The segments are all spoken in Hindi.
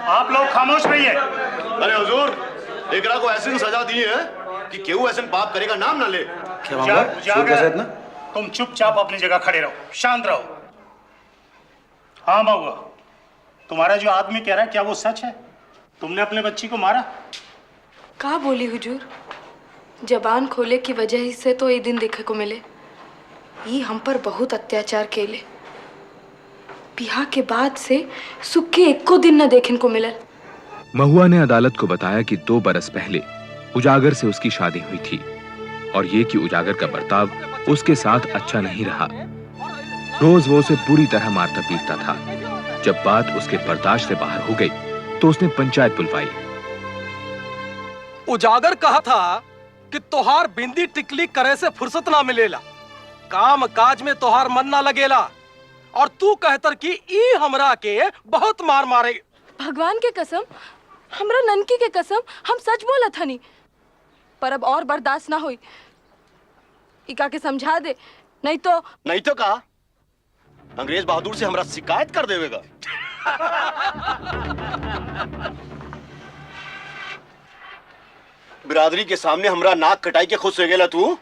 आप लोग खामोश रहिए। अरे हुजूर, एकरा को ऐसी सजा दी है कि केहू ऐसे पाप करेगा नाम ना ले। उजागर, तुम चुपचाप अपनी जगह खड़े रहो, शांत रहो। हाँ महुआ, तुम्हारा जो आदमी कह रहा है क्या वो सच है? तुमने अपने बच्ची को मारा? कहा बोली हुजूर, जबान खोले की वजह ही से तो ये दिन देखे को मिले। ये हम पर बहुत अत्याचार केले। बिहा के बाद से सुख के एको दिन न देखने को मिले। महुआ ने अदालत को बताया कि 2 बरस पहले उजागर से उसकी शादी हुई थी और ये कि उजागर का बर्ताव उसके साथ अच्छा नहीं रहा। रोज वो उसे बुरी तरह मारता पीटता था। जब बात उसके बर्दाश्त से बाहर हो गई तो उसने पंचायत बुलवाई। उजागर कहा था कि तोहार बिंदी टिकली करे से फुर्सत ना मिलेला, काम काज में तोहार मन ना लगेला, और तू कहतर कि ई हमरा के बहुत मार मारे। भगवान के कसम, हमरा ननकी के कसम, हम सच बोला था नहीं, पर अब और बर्दाश्त ना हुई। इका के समझा दे, नहीं तो का अंग्रेज बहादुर से हमरा शिकायत कर देवेगा। बिरादरी के सामने हमरा नाक कटाई के खुश हो गेला तू।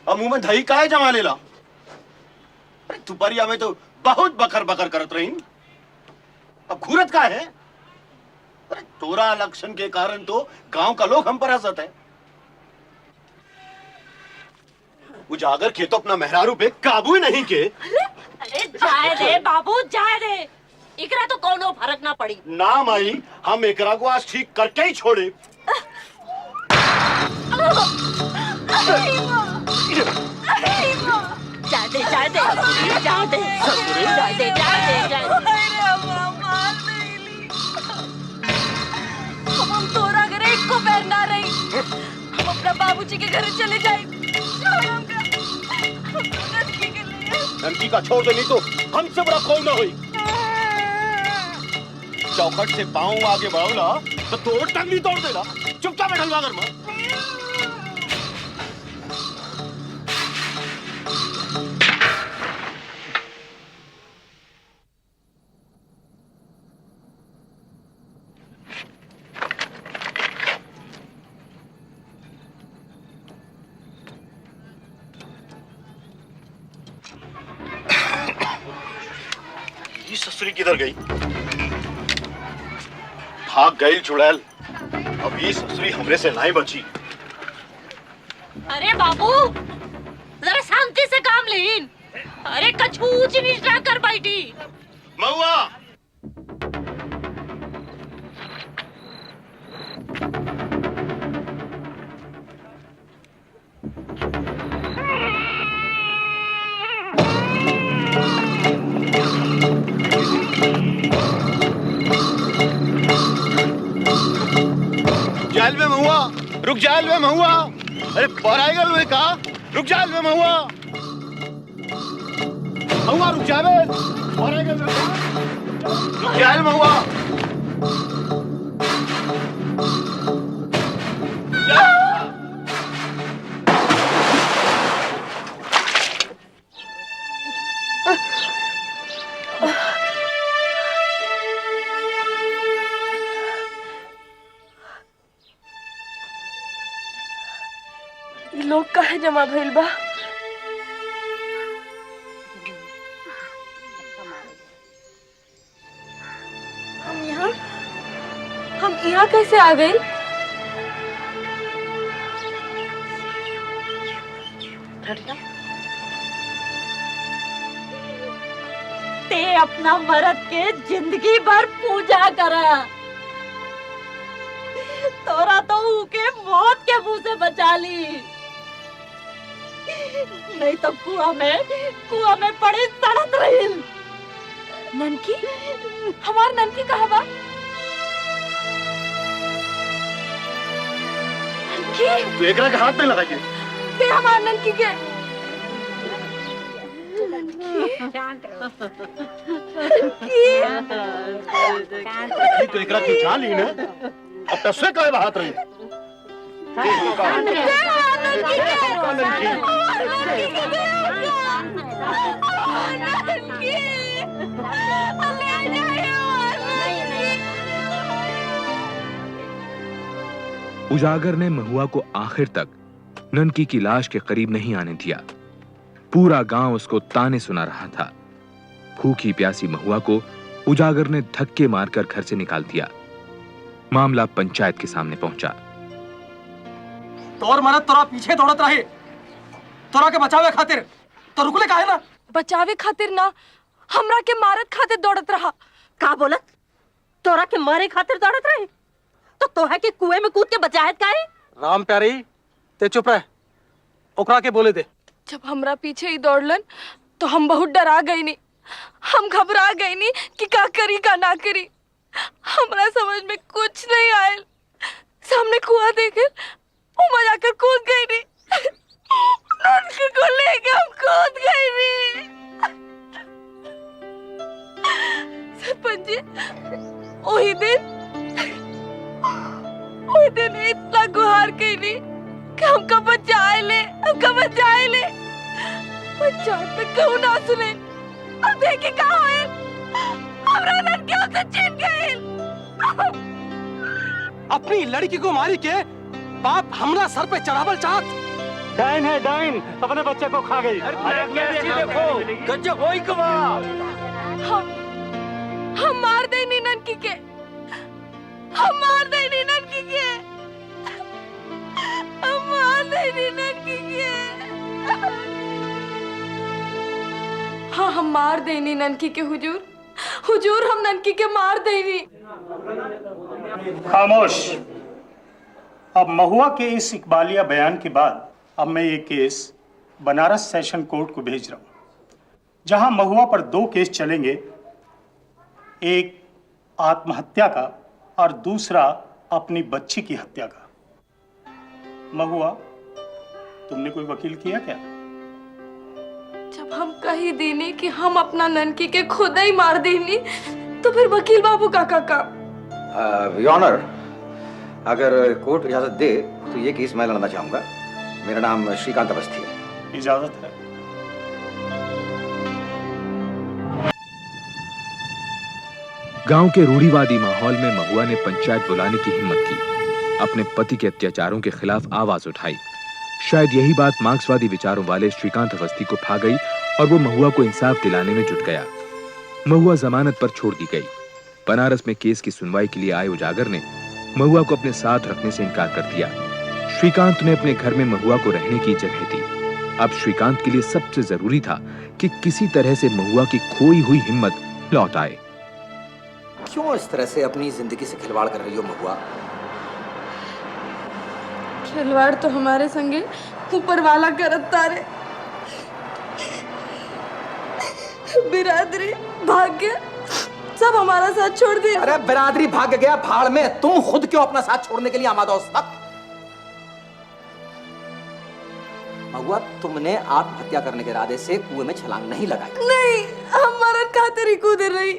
अब मुंह में दही काहे जमा लेला? अरे दुपहरिया में तो बहुत बकर बकर करत रही, अब घूरत का है? अरे तोरा लक्षण के कारण तो गांव का लोग हम पर हंसत है। उजागर के तो अपना मेहरारू पे काबू ही नहीं के। अरे जाए दे बाबू, जाए दे, एकरा तो कोनो फर्क ना पड़ी। ना माई, हम एकरा को आज ठीक करके ही छोड़े। जाए दे। हम तोरा घर एक को पैर ना रही, हम अपना बाबूजी के घर चले जाए। नंदी का छोड़ दे, नहीं तो हमसे बड़ा कोई ना हुई। चौखट से पांव आगे बढ़ाओला तो तोड़ टंगली तोड़ देगा। चुपचाप बैठलवा घर में। ये ससुरी किधर गई? भाग गई चुड़ैल। अब ये ससुरी हमरे से नहीं बची। अरे बाबू, जरा शांति से काम लेन। अरे कछु ऊंच नीच ना कर बैठी। महुआ, जाल में महुआ, रुक जाल में महुआ। अरे पराइगल में कहा रुक जाल में महुआ। महुआ रुक जावे, पराइगल में कहा रुक जाल महुआ। लोग काहे जमा भइल बा? हम यहाँ कैसे आ गए? ते अपना मर्द के जिंदगी भर पूजा करा, तोरा तो उके मौत के मुंह से बचा ली, नहीं तो कुआं में पड़ी सड़त रही। ननकी, हमार ननकी कहाँ बा? ननकी, तू एकरा के हाथ में लगाइए। ते हमार ननकी के। तो एकरा की जान ली ना, अब तस्वीर का हाथ रही। ननकी उजागर ने महुआ को आखिर तक ननकी की लाश के करीब नहीं आने दिया। पूरा गांव उसको ताने सुना रहा था। भूखी प्यासी महुआ को उजागर ने धक्के मारकर घर से निकाल दिया। मामला पंचायत के सामने पहुंचा। तोर मरद तोरा पीछे दौड़त रहे, तोरा के बचावे खातिर, तो रुकले काहे ना? बचावे खातिर ना, हमरा के मारत खातिर दौड़त रहा। का बोलत? तोरा के मारे खातिर दौड़त रहे तो तोहा के कुएं में कूद के बचाहत काहे? राम प्यारी, ते चुप रह, ओकरा के बोले दे। जब हमरा पीछे ही दौड़लन तो हम बहुत डरा गई नी। हम घबरा गई नी कि का करी का ना करी। हमरा समझ में कुछ नहीं आयल। सामने कुआं देखे उमा जाकर कूद गई नी। ननकी को लेके हम कूद गई नी। सरपंच जी, वही दिन इतना गुहार कैली कि हमका बचाए ले। पंचायत में कहूँ ना सुने। अब देखे का होयल, हमरा ननकी हमसे छीन गई। अपनी लड़की को मारी के बाप हमरा सर पे चढ़ावल चाहत। डाइन है डाइन, अपने बच्चे को खा गई। देखो गजब होई कमा। हम मार देनी ननकी के। हम मार देनी ननकी के। हाँ, हम मार देनी ननकी के हुजूर, हम ननकी के मार देनी। खामोश। अब महुआ के इस इकबालिया बयान के बाद अब मैं ये केस बनारस सेशन कोर्ट को भेज रहा हूं, जहां महुआ पर 2 केस चलेंगे, एक आत्महत्या का और दूसरा अपनी बच्ची की हत्या का। महुआ, तुमने कोई वकील किया क्या? जब हम कही देनी कि हम अपना ननकी के खुद ही मार देनी, तो फिर वकील बाबू का काम? योर ऑनर, अगर कोर्ट इजाजत दे तो ये केस मैं लड़ना चाहूंगा। मेरा नाम श्रीकांत अवस्थी है। इजाजत है। गांव के रूढ़िवादी माहौल में महुआ ने पंचायत बुलाने की हिम्मत की। अपने पति के अत्याचारों के खिलाफ आवाज उठाई। शायद यही बात मार्क्सवादी विचारों वाले श्रीकांत अवस्थी को भा गई और वो महुआ को इंसाफ दिलाने में जुट गया। महुआ जमानत पर छोड़ दी गई। बनारस में केस की सुनवाई के लिए आए उजागर ने महुआ को अपने साथ रखने से इनकार कर दिया। श्रीकांत ने अपने घर में महुआ को रहने की जगह दी। अब श्रीकांत के लिए सबसे जरूरी था कि किसी तरह से महुआ की खोई हुई हिम्मत लौट आए। क्यों इस तरह से अपनी जिंदगी से खिलवाड़ कर रही हो महुआ? खिलवाड़ तो हमारे संगे ऊपर वाला करत तारे। बिरादरी, भाग्य सब हमारा साथ छोड़ दिया। अरे बिरादरी भाग गया भाड़ में, तुम खुद क्यों अपना साथ छोड़ने के लिए आमादा हो सब? महुआ, तुमने आत्महत्या करने के इरादे से कुएं में छलांग नहीं लगाई? नहीं, हम मरद खातिर ही कूद रही।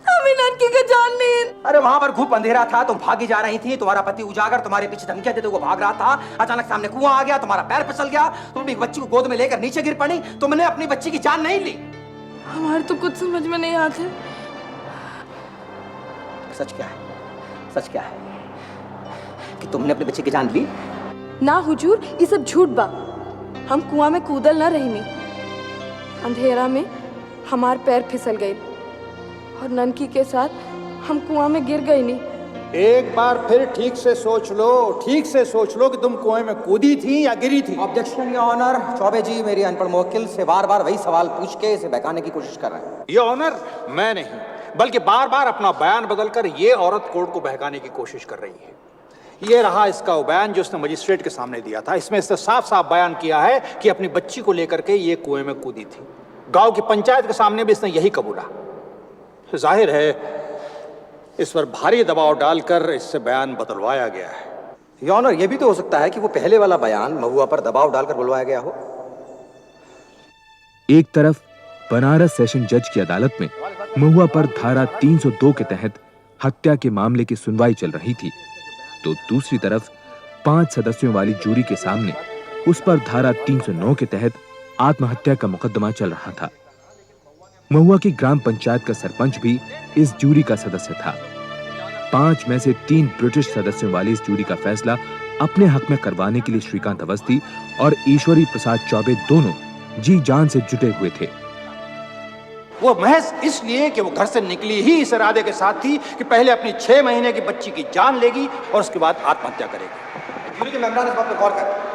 हमें ननकी का जान नहीं। अरे वहां पर खूब अंधेरा था, तुम भागी जा रही थी। तुम्हारा पति उजागर तुम्हारे पीछे धमकियां देते हुए भाग रहा था। अचानक सामने कुआं आ गया, तुम्हारा पैर फिसल गया, तुम एक बच्ची को गोद में लेकर नीचे गिर पड़ी। तुमने अपनी बच्ची की जान नहीं ली। हमारे तो कुछ समझ में नहीं आते। सच क्या है? सच क्या है कि तुमने अपने बच्चे की जान ली? ना हुजूर, ये सब झूठ बा। हम कुआं में कूदल ना रही। अंधेरा में हमार पैर फिसल गए और ननकी के साथ हम कुआं में गिर गई। नहीं, एक बार फिर ठीक से सोच लो कि तुम कुएं में कूदी थी या गिरी थी। Objection your honour. Chaubey ji मेरी अनपढ़ मुवक्किल से बार बार वही सवाल पूछ के इसे बहकाने की कोशिश कर रहे हैं। योर ऑनर, मैं नहीं बल्कि बार बार अपना बयान बदलकर ये औरत कोर्ट को बहकाने की कोशिश कर रही है। ये रहा इसका वो बयान जो उसने मजिस्ट्रेट के सामने दिया था। इसमें इसने साफ साफ बयान किया है कि अपनी बच्ची को लेकर के ये कुएं में कूदी थी। गांव की पंचायत के सामने भी इसने यही कबूला। जाहिर है इस पर भारी दबाव डालकर इससे बयान बदलवाया गया है। योर ऑनर, यह भी तो हो सकता है कि वो पहले वाला बयान महुआ पर दबाव डालकर बुलवाया गया हो। एक तरफ बनारस सेशन जज की अदालत में महुआ पर धारा 302 के तहत हत्या के मामले की सुनवाई चल रही थी, तो दूसरी तरफ 5 सदस्यों वाली जूरी के सामने उस पर धारा 309 के तहत आत्महत्या का मुकदमा चल रहा था। महुआ की ग्राम पंचायत का सरपंच भी इस जूरी का सदस्य था। 5 में से 3 ब्रिटिश सदस्यों वाली इस जूरी का फैसला अपने हक में करवाने के लिए श्रीकांत अवस्थी और ईश्वरी प्रसाद चौबे दोनों जी जान से जुटे हुए थे। वो महज इसलिए कि वो घर से निकली ही इस इरादे के साथ थी कि पहले अपनी 6 महीने की बच्ची की जान लेगी और उसके बाद आत्महत्या करेगी। जूरी के मेंबरान इस बात पर गौर करें।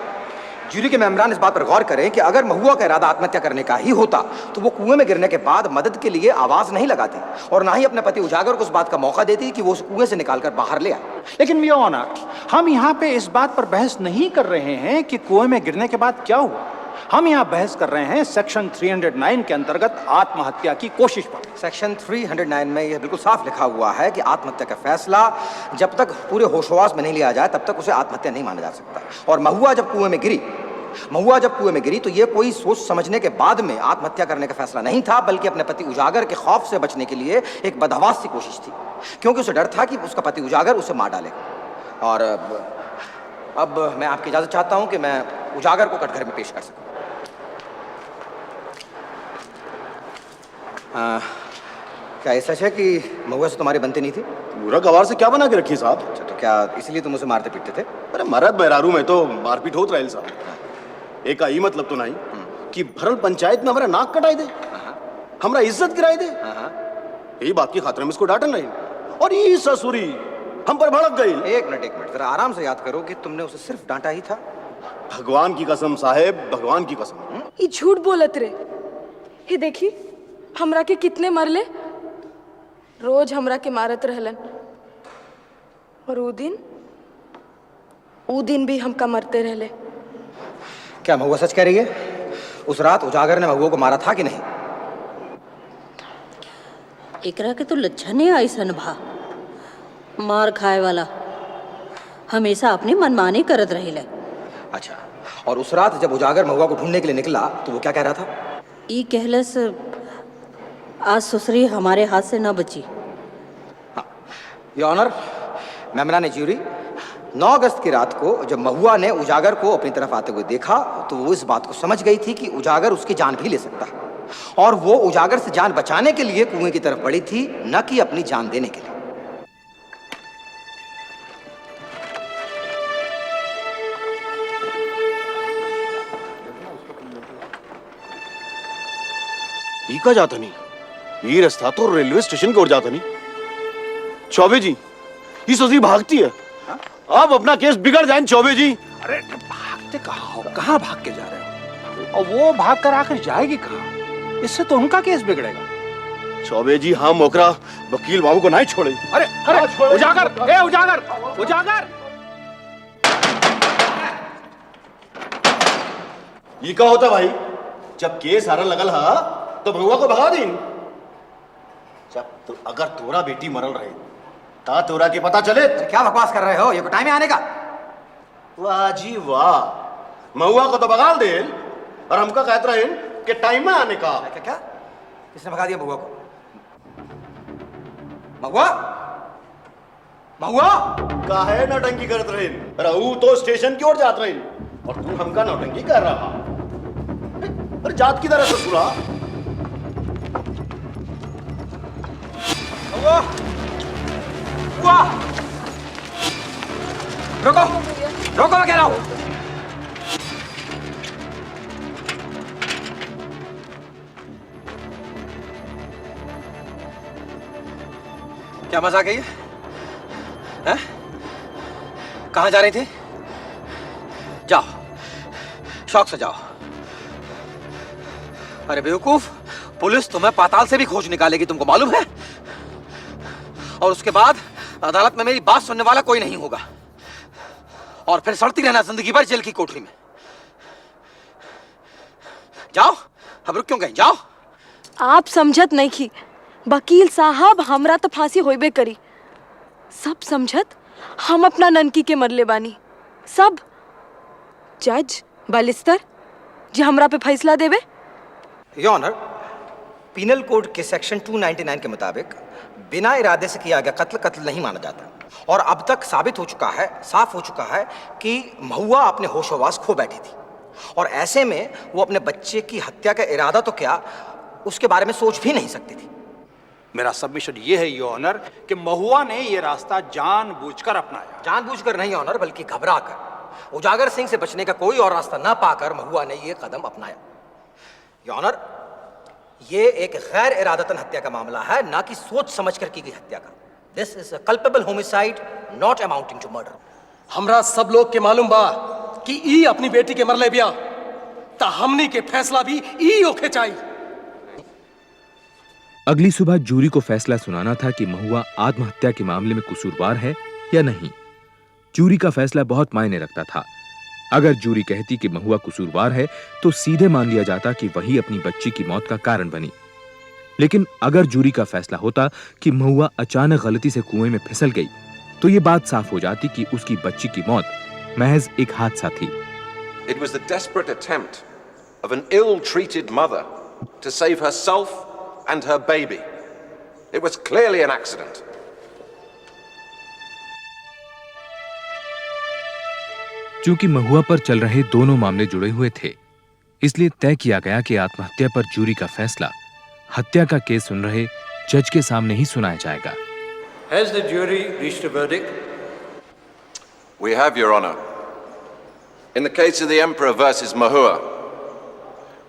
जूरी के मेंबरान इस बात पर गौर करें कि अगर महुआ का इरादा आत्महत्या करने का ही होता तो वो कुएं में गिरने के बाद मदद के लिए आवाज नहीं लगाती और ना ही अपने पति उजागर को उस बात का मौका देती कि वो उस कुएं से निकालकर बाहर ले आए। लेकिन योर ऑनर, हम यहाँ पे इस बात पर बहस नहीं कर रहे हैं कि कुएं में गिरने के बाद क्या हुआ। हम यहाँ बहस कर रहे हैं सेक्शन 309 के अंतर्गत आत्महत्या की कोशिश पर। सेक्शन 309 में यह बिल्कुल साफ लिखा हुआ है कि आत्महत्या का फैसला जब तक पूरे होशोवास में नहीं लिया जाए तब तक उसे आत्महत्या नहीं माना जा सकता। और महुआ जब कुएं में गिरी तो ये कोई सोच समझने के बाद में आत्महत्या करने का फैसला नहीं था, बल्कि अपने पति उजागर के खौफ से बचने के लिए एक बदहवास सी कोशिश थी, क्योंकि उसे डर था कि उसका पति उजागर उसे मार डालेगा। और अब मैं आपकी इजाजत चाहता हूं कि मैं उजागर को कटघरे में पेश कर सकूं। क्या ये सच है कि महुआ से तुम्हारी बनती नहीं थी? पूरा गवार से क्या बना के रखी साहब? अच्छा, तो क्या इसलिए तुम उसे मारते पीटते थे? अरे मरद मेहरारू में तो मारपीट होत रहे साहब। एक आई मतलब तो नहीं कि भरल पंचायत में हमारा नाक कटाई दे, हमारा इज्जत गिराई दे। यही बात की खातिर में इसको डांटन नहीं और ये ससुरी हम पर भड़क गई। एक मिनट जरा आराम से याद करो कि तुमने उसे सिर्फ डांटा ही था। भगवान की कसम साहेब, भगवान की कसम। ये झूठ बोलत रे। ये देखी हमरा के कितने मरले, रोज हमरा के मारत रहलन और ऊ दिन भी हमका मरते रहले। क्या महुआ सच कह रही है? उस रात उजागर ने महुआ को मारा था कि नहीं? एकरा के तो लक्षण है ऐसन भा, मार खाए वाला, हमेशा अपनी मनमानी करत रहेले। अच्छा, और उस रात जब उजागर महुआ को ढूंढने के लिए निकला तो वो क्या कह रहा था? ई कहलस आज ससुरी हमारे हाथ से न बची। योर ऑनर, मेमरान ज्यूरी, 9 अगस्त की रात को जब महुआ ने उजागर को अपनी तरफ आते हुए देखा तो वो इस बात को समझ गई थी कि उजागर उसकी जान भी ले सकता है और वो उजागर से जान बचाने के लिए कुएं की तरफ बढ़ी थी, न कि अपनी जान देने के लिए। ई का जाता नहीं, ये रास्ता तो रेलवे स्टेशन की ओर जाता नहीं। चौबे जी, ये ससुरी भागती है। अब अपना केस बिगड़ जाए चौबे जी। अरे भागते कहाँ हो? कहाँ भाग के जा रहे हो? और वो भाग कर आखिर जाएगी कहाँ? इससे तो उनका केस बिगड़ेगा। चौबे जी, हम मोकरा वकील बाबू को नहीं छोड़े। अरे अरे उजागर, ए उजागर, उजागर! ये क्या होता भाई? जब केस हारन लगल हा तो महुआ को भगा दी। जब तो अगर तोरा बेटी मरल रहे ता तोरा के पता चले। क्या बकवास कर रहे हो? ये कोई टाइम है आने का? वाह जी वाह, महुआ को तो भगा दे और हमका कहते रहे कि टाइम में आने का। क्या क्या? किसने भगा दिया महुआ को? महुआ? महुआ? काहे नौटंकी करत रहे? रहू तो स्टेशन की ओर जात रहे और तू हमका नौटंकी कर रहा। अरे जात की तरह ससुरा। रुको, रुको, मैं कह रहा हूं। क्या मजाक है ये? हैं? कहां जा रही थी? जाओ, शौक से जाओ। अरे बेवकूफ, पुलिस तुम्हें पाताल से भी खोज निकालेगी, तुमको मालूम है? और उसके बाद अदालत में मेरी बात सुनने वाला कोई नहीं होगा और फिर सड़ती रहना जिंदगी भर जेल की कोठरी में। जाओ, अब रुक क्यों गए? जाओ। आप समझत नहीं की वकील साहब, हमरा तो फांसी होइबे करी। सब समझत हम अपना ननकी के मरले बानी। सब जज बालिस्तर जी हमरा पे फैसला देवे। योर ऑनर, पीनल कोड के सेक्शन 299 के मुताबिक बिना इरादे से किया गया कत्ल कत्ल नहीं माना जाता और अब तक साबित हो चुका है, साफ हो चुका है कि महुआ अपने होशोवास खो बैठी थी और ऐसे में वो अपने बच्चे की हत्या का इरादा तो क्या, उसके बारे में सोच भी नहीं सकती थी। मेरा सबमिशन ये है योर ऑनर कि महुआ ने ये रास्ता जानबूझकर अपनाया। जानबूझकर नहीं ऑनर, बल्कि घबरा कर। उजागर सिंह से बचने का कोई और रास्ता ना पाकर महुआ ने ये कदम अपनाया। योर ऑनर, ये एक गैर इरादतन हत्या का मामला है, ना कि सोच समझकर की गई हत्या का। This is a culpable homicide not amounting to murder. हमरा सब लोग के मालूम बा कि ई अपनी बेटी के मरले बिया, ता हमनी के फैसला भी ई होके चाहिए। अगली सुबह जूरी को फैसला सुनाना था कि महुआ आत्महत्या के मामले में कसूरवार है या नहीं। जूरी का फैसला बहुत मायने रखता था। अगर जूरी कहती कि महुआ कसूरवार है तो सीधे मान लिया जाता कि वही अपनी बच्ची की मौत का कारण बनी। लेकिन अगर जूरी का फैसला होता कि महुआ अचानक गलती से कुएं में फिसल गई, तो ये बात साफ हो जाती कि उसकी बच्ची की मौत महज एक हादसा थी। It was the desperate attempt of an ill-treated mother to save herself and her baby. It was clearly an accident. चूंकि महुआ पर चल रहे दोनों मामले जुड़े हुए थे, इसलिए तय किया गया कि आत्महत्या पर जूरी का फैसला हत्या का केस सुन रहे जज के सामने ही सुनाया जाएगा। Has the jury reached a verdict? We have, Your Honor. In the case of the Emperor versus Mahua,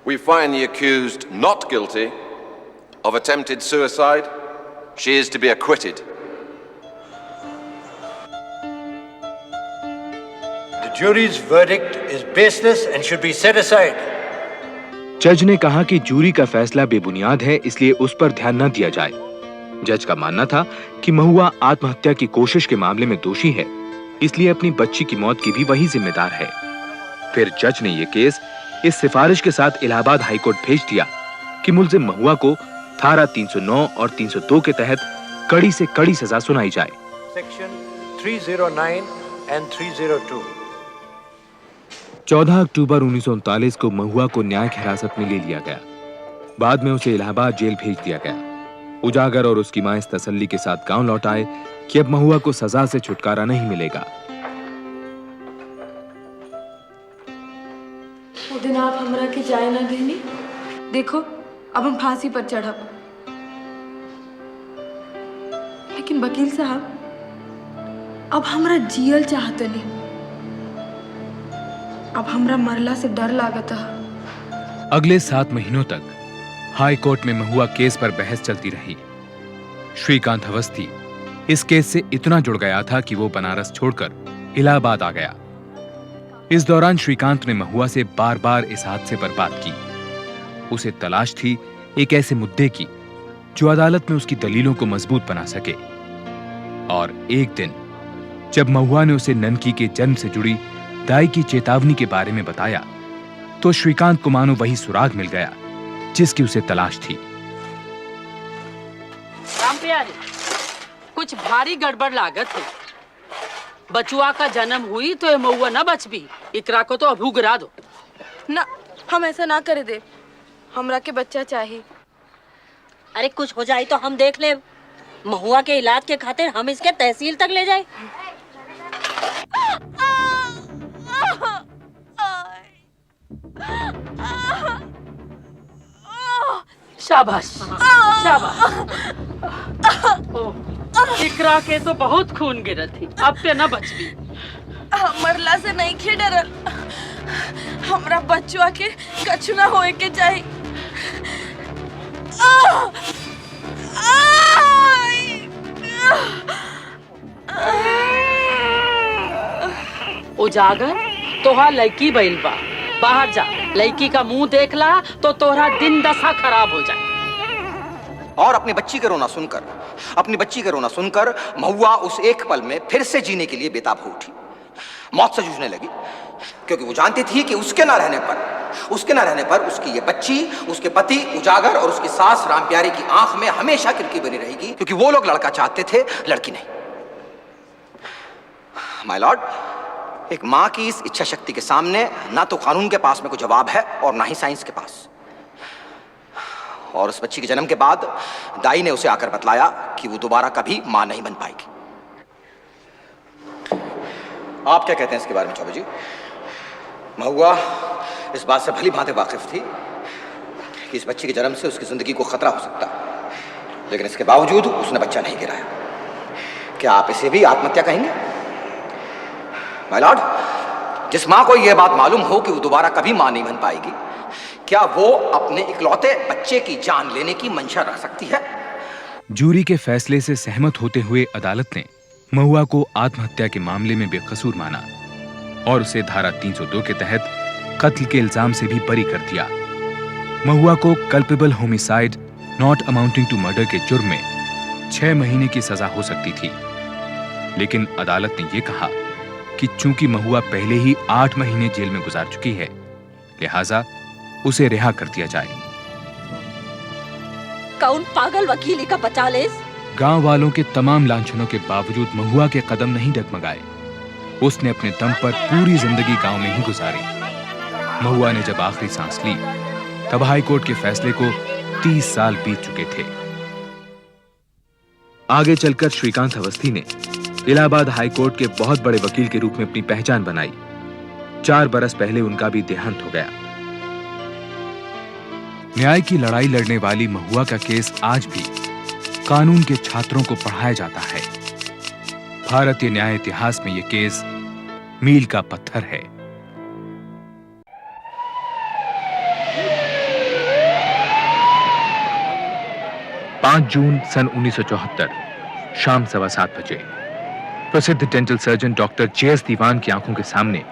we find the accused not guilty of attempted suicide. She is to be acquitted. The jury's verdict is baseless and should be set aside. जज ने कहा कि जूरी का फैसला बेबुनियाद है, इसलिए उस पर ध्यान न दिया जाए। जज का मानना था कि महुआ आत्महत्या की कोशिश के मामले में दोषी है, इसलिए अपनी बच्ची की मौत की भी वही जिम्मेदार है। फिर जज ने यह केस इस सिफारिश के साथ इलाहाबाद हाईकोर्ट भेज दिया कि मुल्जिम महुआ को धारा 309 और 302 के तहत कड़ी से कड़ी सजा सुनाई जाए। Section 309 and 302. 14 अक्टूबर 1939 को महुआ को न्यायिक हिरासत में ले लिया गया। बाद में उसे इलाहाबाद जेल भेज दिया गया। उजागर और उसकी मां इस तसल्ली के साथ गांव लौट आए कि अब महुआ को सजा से छुटकारा नहीं मिलेगा। वो दिन आप हमरा के जाए ना देनी, देखो अब हम फांसी पर चढ़ब। लेकिन वकील साहब, अब हमरा जियल चाहते नहीं, अब हमरा मरला से डर लागत है। अगले 7 महीनों तक हाई कोर्ट में महुआ केस पर बहस चलती रही। श्रीकांत अवस्थी इस केस से इतना जुड़ गया था कि वो बनारस छोड़कर इलाहाबाद आ गया। इस दौरान श्रीकांत ने महुआ से बार-बार इस हादसे पर बात की। उसे तलाश थी एक ऐसे मुद्दे की जो अदालत में उसकी दलीलों को मजबूत बना सके। और एक दिन जब महुआ ने उसे ननकी के जन्म से जुड़ी दाई की चेतावनी के बारे में बताया, तो श्रीकांत को मानो वही सुराग मिल गया जिसकी उसे तलाश थी। राम प्यारे, कुछ भारी गड़बड़ लागत है। बचुआ का जन्म हुई तो ये महुआ न बच भी, इकरा को तो अभू गिरा दो। ना, हम ऐसा ना करे दे, हमरा के बच्चा चाहिए। अरे कुछ हो जाए तो हम देख ले। महुआ के इलाज के खातिर हम इसके तहसील तक ले जाए। शाबाश शाबाश। इकरा के तो बहुत खून गिरत थी, अब पे न बच भी। मरला से नहीं खे डरल, हमरा बच्चवा के कछु ना होए के चाहिए। उजागर, तोहार लड़की बैल बा, बाहर जा, लड़की का मुंह देख ला तो तोहरा दिन दशा खराब हो जाए। और अपनी बच्ची का रोना सुनकर महुआ उस एक पल में फिर से जीने के लिए बेताब हो उठी। मौत से जूझने लगी, क्योंकि वो जानती थी कि उसके ना रहने पर उसकी ये बच्ची, उसके पति उजागर और उसकी सास रामप्यारी की आंख में हमेशा किरकी बनी रहेगी, क्योंकि वो लोग लड़का चाहते थे, लड़की नहीं। माय लॉर्ड, एक मां की इस इच्छा शक्ति के सामने ना तो कानून के पास में कोई जवाब है और ना ही साइंस के पास। और उस बच्ची के जन्म के बाद दाई ने उसे आकर बतलाया कि वो दोबारा कभी मां नहीं बन पाएगी। आप क्या कहते हैं इसके बारे में चौबे जी? महुआ इस बात से भली भांति वाकिफ थी कि इस बच्ची के जन्म से उसकी जिंदगी को खतरा हो सकता है। लेकिन इसके बावजूद उसने बच्चा नहीं गिराया। क्या आप इसे भी आत्महत्या कहेंगे? माय लॉर्ड, जिस मां को यह बात मालूम हो कि वो दोबारा कभी मां नहीं बन पाएगी, क्या वो अपने इकलौते बच्चे की जान लेने की मंशा रख सकती है? जूरी के फैसले से सहमत होते हुए अदालत ने महुआ को आत्महत्या के मामले में बेकसूर माना और उसे धारा 302 के तहत कत्ल के इल्जाम से भी बरी कर दिया। महुआ को culpable homicide not amounting to murder के जुर्म में 6 महीने की सजा हो सकती थी, लेकिन अदालत ने यह कहा कि चूंकि महुआ पहले ही 8 महीने जेल में गुजार चुकी है, लिहाजा उसे रिहा कर दिया जाए। कौन पागल वकीली का बचा ले? गांव वालों के तमाम लांछनों के बावजूद महुआ के कदम नहीं डगमगाए। उसने अपने दम पर पूरी जिंदगी गांव में ही गुजारी। महुआ ने जब आखिरी सांस ली, तब हाई कोर्ट के फैसले को 30 साल बीत चुके थे। आगे चलकर श्रीकांत अवस्थी ने इलाहाबाद हाई कोर्ट के बहुत बड़े वकील के रूप में अपनी पहचान बनाई। 4 बरस पहले उनका भी देहांत हो गया। न्याय की लड़ाई लड़ने वाली महुआ का केस आज भी कानून के छात्रों को पढ़ाया जाता है। भारतीय न्याय इतिहास में यह केस मील का पत्थर है। जून सन 1974 शाम 7:15 बजे प्रसिद्ध डेंटल सर्जन डॉक्टर जे.एस. दीवान की आंखों के सामने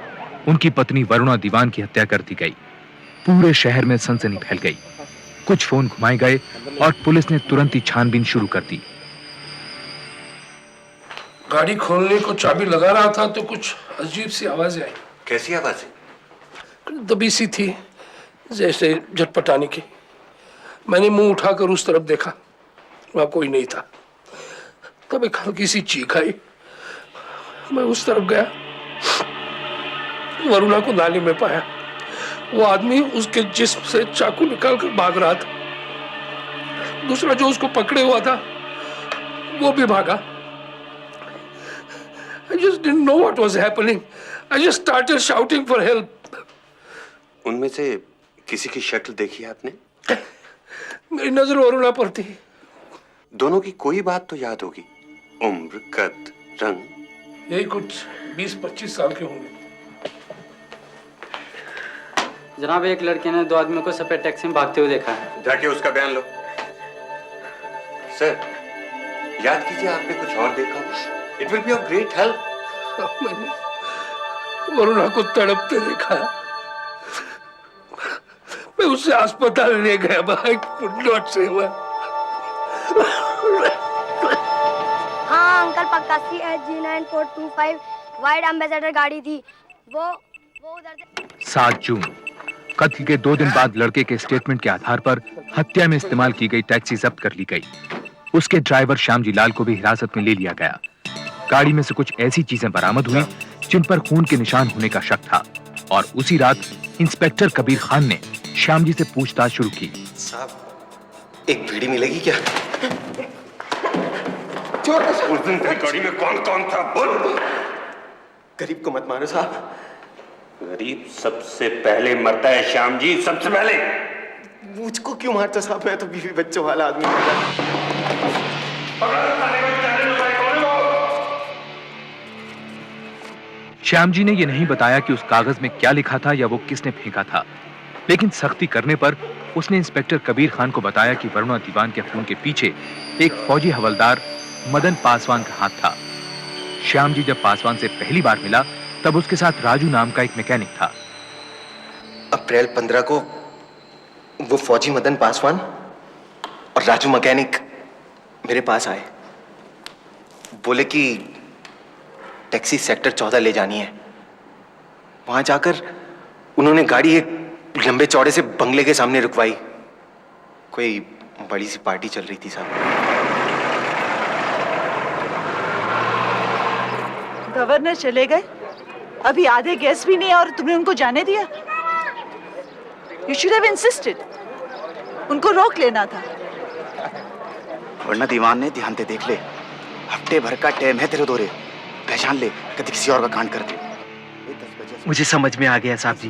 उनकी पत्नी वरुणा दीवान की हत्या कर दी गई। पूरे शहर में सनसनी फैल गई। कुछ फोन घुमाए गए और पुलिस ने तुरंत ही छानबीन शुरू कर दी। गाड़ी खोलने को चाबी लगा रहा था तो कुछ अजीब सी आवाजें आई। कैसी आवाजें? दबी सी थी, जैसे झटपटाने की। मैंने मुंह उठाकर उस तरफ देखा, वहां कोई नहीं था। तब एक हल्की सी चीख आई। मैं उस तरफ गया, वरुणा को नाली में पाया। वो आदमी उसके जिस्म से चाकू निकालकर भाग रहा था। दूसरा जो उसको पकड़े हुआ था वो भी भागा। I just didn't know what was happening. I just started shouting for help. उनमें से किसी की शक्ल देखी है आपने? मेरी नजर वरुणा पर थी। दोनों की कोई बात तो याद होगी, उम्र, कद, रंग। यही कुछ 20-25 साल के होंगे। जनाब, एक लड़के ने 2 आदमियों को सफेद टैक्सी में भागते हुए देखा है। जाके उसका बयान लो। सर, याद कीजिए आपने कुछ और देखा। It will be of great help. मैंने वरुणा को तड़पते देखा। मैं उसे अस्पताल ले गया। I could not save her. हाँ अंकल, पक्का CH-G9425 वाइड एम्बेसडर गाड़ी थी। वो उधर से 7 जून कत्ल के 2 दिन बाद लड़के के स्टेटमेंट के आधार पर हत्या में इस्तेमाल की गई टैक्सी जब्त कर ली गई। उसके ड्राइवर श्यामजी लाल को भी हिरासत में ले लिया गया। गाड़ी में से कुछ ऐसी चीजें बरामद हुई जिन पर खून के निशान होने का शक था और उसी रात इंस्पेक्टर कबीर खान ने श्यामजी से पूछताछ शुरू की। साहब, एक बीड़ी मिलेगी क्या? उस दिन तेरी गाड़ी में कौन था? बोल। गरीब को मत मारो साहब। गरीब सबसे पहले मरता है श्याम जी, सबसे पहले। मुझको क्यों मारता साहब? मैं तो बीवी बच्चों वाला आदमी हूं। श्यामजी ने यह नहीं बताया कि उस कागज में क्या लिखा था या वो किसने फेंका था, लेकिन सख्ती करने पर उसने इंस्पेक्टर कबीर खान को बताया कि वरुणा दीवान के खून के पीछे एक फौजी हवलदार मदन पासवान का हाथ था। श्यामजी जब पासवान से पहली बार मिला तब उसके साथ राजू नाम का एक मैकेनिक था। अप्रैल 15 को वो फौजी मदन पासवान और राजू मैकेनिक मेरे पास आए। बोले कि टैक्सी सेक्टर 14 ले जानी है। वहां जाकर उन्होंने गाड़ी एक लंबे चौड़े से बंगले के सामने रुकवाई। कोई बड़ी सी पार्टी चल रही थी साहब। गवर्नर चले गए, अभी आधे गेस्ट भी नहीं और तुमने उनको जाने दिया। You should have insisted. उनको रोक लेना था। वरना दीवान ने ध्यान से देख ले, हफ्ते भर का टाइम है तेरे दौरे, पहचान ले कभी किसी और का कांड कर दे। मुझे समझ में आ गया साहब जी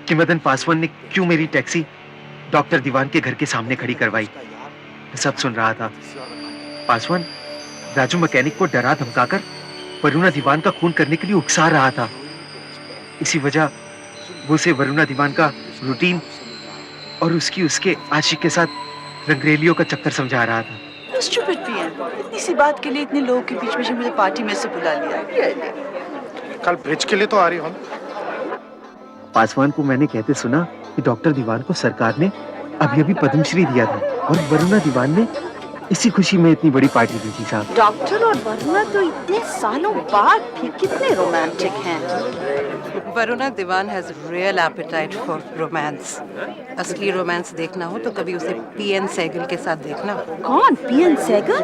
कि मदन पासवान ने क्यों मेरी टैक्सी डॉक्टर दीवान के घर के सामने खड़ी करवाई। मैं सब सुन रहा था। पासवान राजू मैकेनिक को डरा धमकाकर वरुणा दीवान का खून करने के लिए उकसा रहा था। इसी वजह वो उसे वरुणा दीवान का रूटीन और उसके आशिक के साथ रंगरेलियों का चक्कर समझा रहा था। स्टूपिड भी है, इतनी सी बात के लिए इतने लोगों के बीच में मुझे पार्टी में से बुला लिया। कल ब्रिज के लिए तो आ रही हो। पासवान को मैंने कहते सुना कि डॉक्टर दीवान को सरकार ने अभी पद्मश्री दिया था और वरुणा दीवान ने इसी खुशी में इतनी बड़ी पार्टी दी थी साहब। डॉक्टर और वरुणा तो इतने सालों बाद भी कितने रोमांटिक हैं। Varuna Diwan has real appetite for romance. असली रोमांस देखना हो तो कभी उसे पीएन सहगल के साथ देखना। कौन P N Sehgal?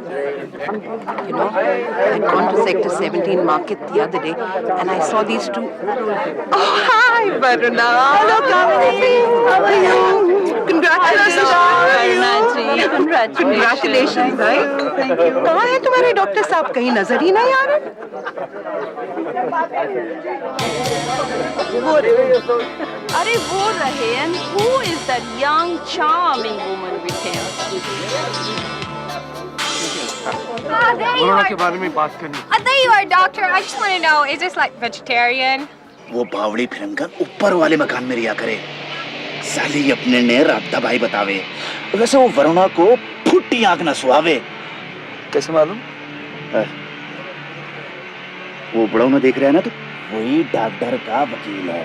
You know, I'd gone to Sector 17 market the other day and I saw these two. Oh, hi, Varuna. Hello, Kaveri. How are you? Congratulations. Congratulations, right? Thank you. कहाँ है तुम्हारे डॉक्टर साहब? कहीं नजर ही नहीं आ रहे। अरे वो रहे, and who is that young charming woman with him? Varuna के बारे में बात करनी। There you are, doctor. I just want to know, is this like vegetarian? वो बावड़ी फिरंगा ऊपर वाले मकान में रिया करे। साली अपने ने रात दबाई बतावे। वैसे वो वरुणा को फुट्टी आंख न सुहावे। कैसे मालूम? वो बड़ा में देख रहा है ना, तो वही डॉक्टर का वकील है।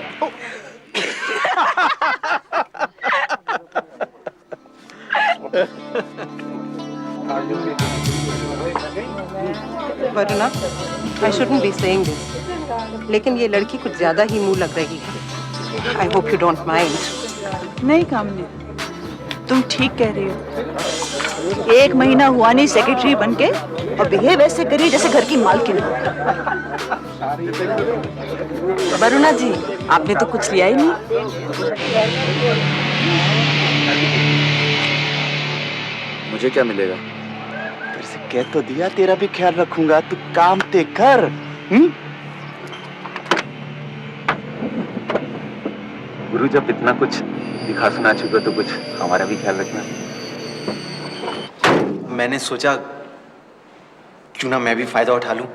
Varuna, I shouldn't be saying this, लेकिन ये लड़की कुछ ज्यादा ही मुंह लग रही है। I hope you don't mind. नहीं कामनी, तुम ठीक कह रही हो। 1 महीना हुआ नहीं सेक्रेटरी बनके और बिहेव ऐसे करी जैसे घर की मालकिन। वरुणा जी, आपने तो कुछ लिया ही नहीं। मुझे क्या मिलेगा? तेरे से कह तो दिया, तेरा भी ख्याल रखूंगा। तू काम ते कर। गुरु, जब इतना कुछ दिखा सुना चुका तो कुछ हमारा भी ख्याल रखना। मैंने सोचा क्यों ना मैं भी फायदा उठा लूं।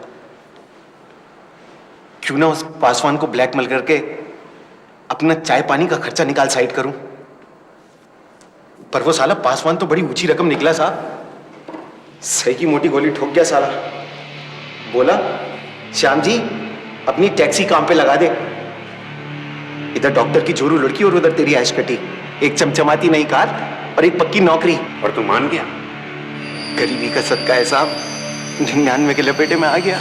क्यों ना उस पासवान को ब्लैकमेल करके अपना चाय पानी का खर्चा निकाल साइड करूं। पर वो साला पासवान तो बड़ी ऊंची रकम निकला साहब। सही की मोटी गोली ठोक गया साला। बोला, श्याम जी अपनी टैक्सी काम पे लगा दे। इधर डॉक्टर की जोरू लड़की और उधर तेरी ऐश कटी। एक चमचमाती नई कार और एक पक्की नौकरी। और तू मान गया? गरीबी का सदका है साहब, 99 के लपेटे में आ गया।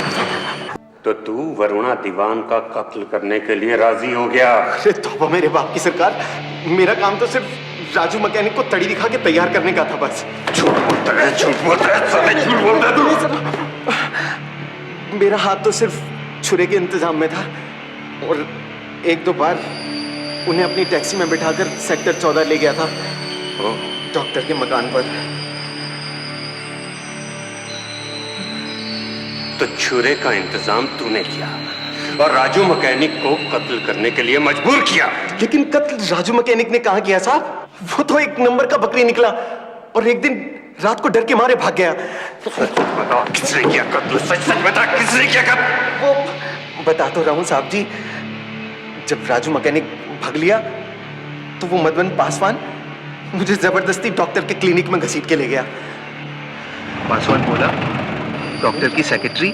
तो तू वरुणा दीवान का कत्ल करने के लिए राजी हो गया? अरे तौबा मेरे बाप की सरकार, मेरा काम तो सिर्फ राजू मैकेनिक को तड़ी दिखा के तैयार करने का था बस। झूठ बोलता है, झूठ बोलता है, साले झूठ बोलता है तू। मेरा हाथ तो सिर्फ छुरे के इंतजाम में था और 1-2 बार उन्हें अपनी टैक्सी में बिठाकर सेक्टर 14 ले गया था, डॉक्टर के मकान पर। तो छुरे का इंतजाम तूने किया और राजू मैकेनिक को कत्ल करने के लिए मजबूर किया। लेकिन कत्ल राजू मैकेनिक ने कहाँ किया साहब? वो तो 1 नंबर का बकरी निकला और एक दिन रात को डर के मारे भाग गया। सच बता, किसने किया कत्ल? सच सच बता, किसने किया कत्ल? वो बता तो रहा हूँ साहब जी। जब राजू मैकेनिक भाग लिया तो वो मदन पासवान मुझे जबरदस्ती डॉक्टर के क्लिनिक में घसीट के ले गया। पासवान बोला, डॉक्टर की सेक्रेटरी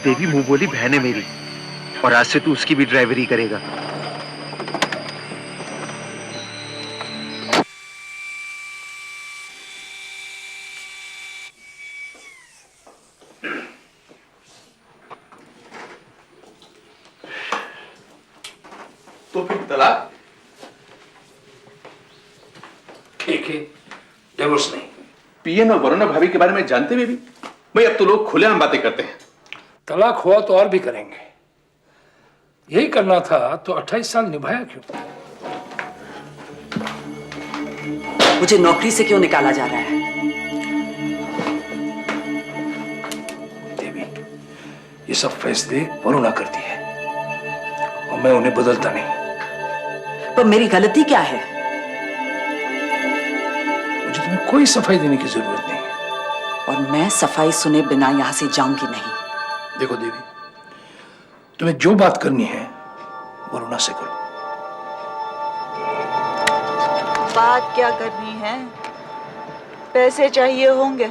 देवी मुंह बोली बहन है मेरी और आज से तू उसकी भी ड्राइवरी करेगा। तो फिर तलाक? ठीक है, डिवोर्स नहीं। पीएन और वरुणा भाभी के बारे में जानते हुए भी भाई अब तो लोग खुलेआम बातें करते हैं। तलाक हुआ तो और भी करेंगे। यही करना था तो 28 साल निभाया क्यों? मुझे नौकरी से क्यों निकाला जा रहा है? देवी, ये सब फैसले वरुणा करती है और मैं उन्हें बदलता नहीं। पर मेरी गलती क्या है? मुझे तुम्हें कोई सफाई देने की जरूरत नहीं है। और मैं सफाई सुने बिना यहां से जाऊंगी नहीं। देखो देवी, तुम्हें जो बात करनी है वरुणा से करो। बात क्या करनी है? पैसे चाहिए होंगे।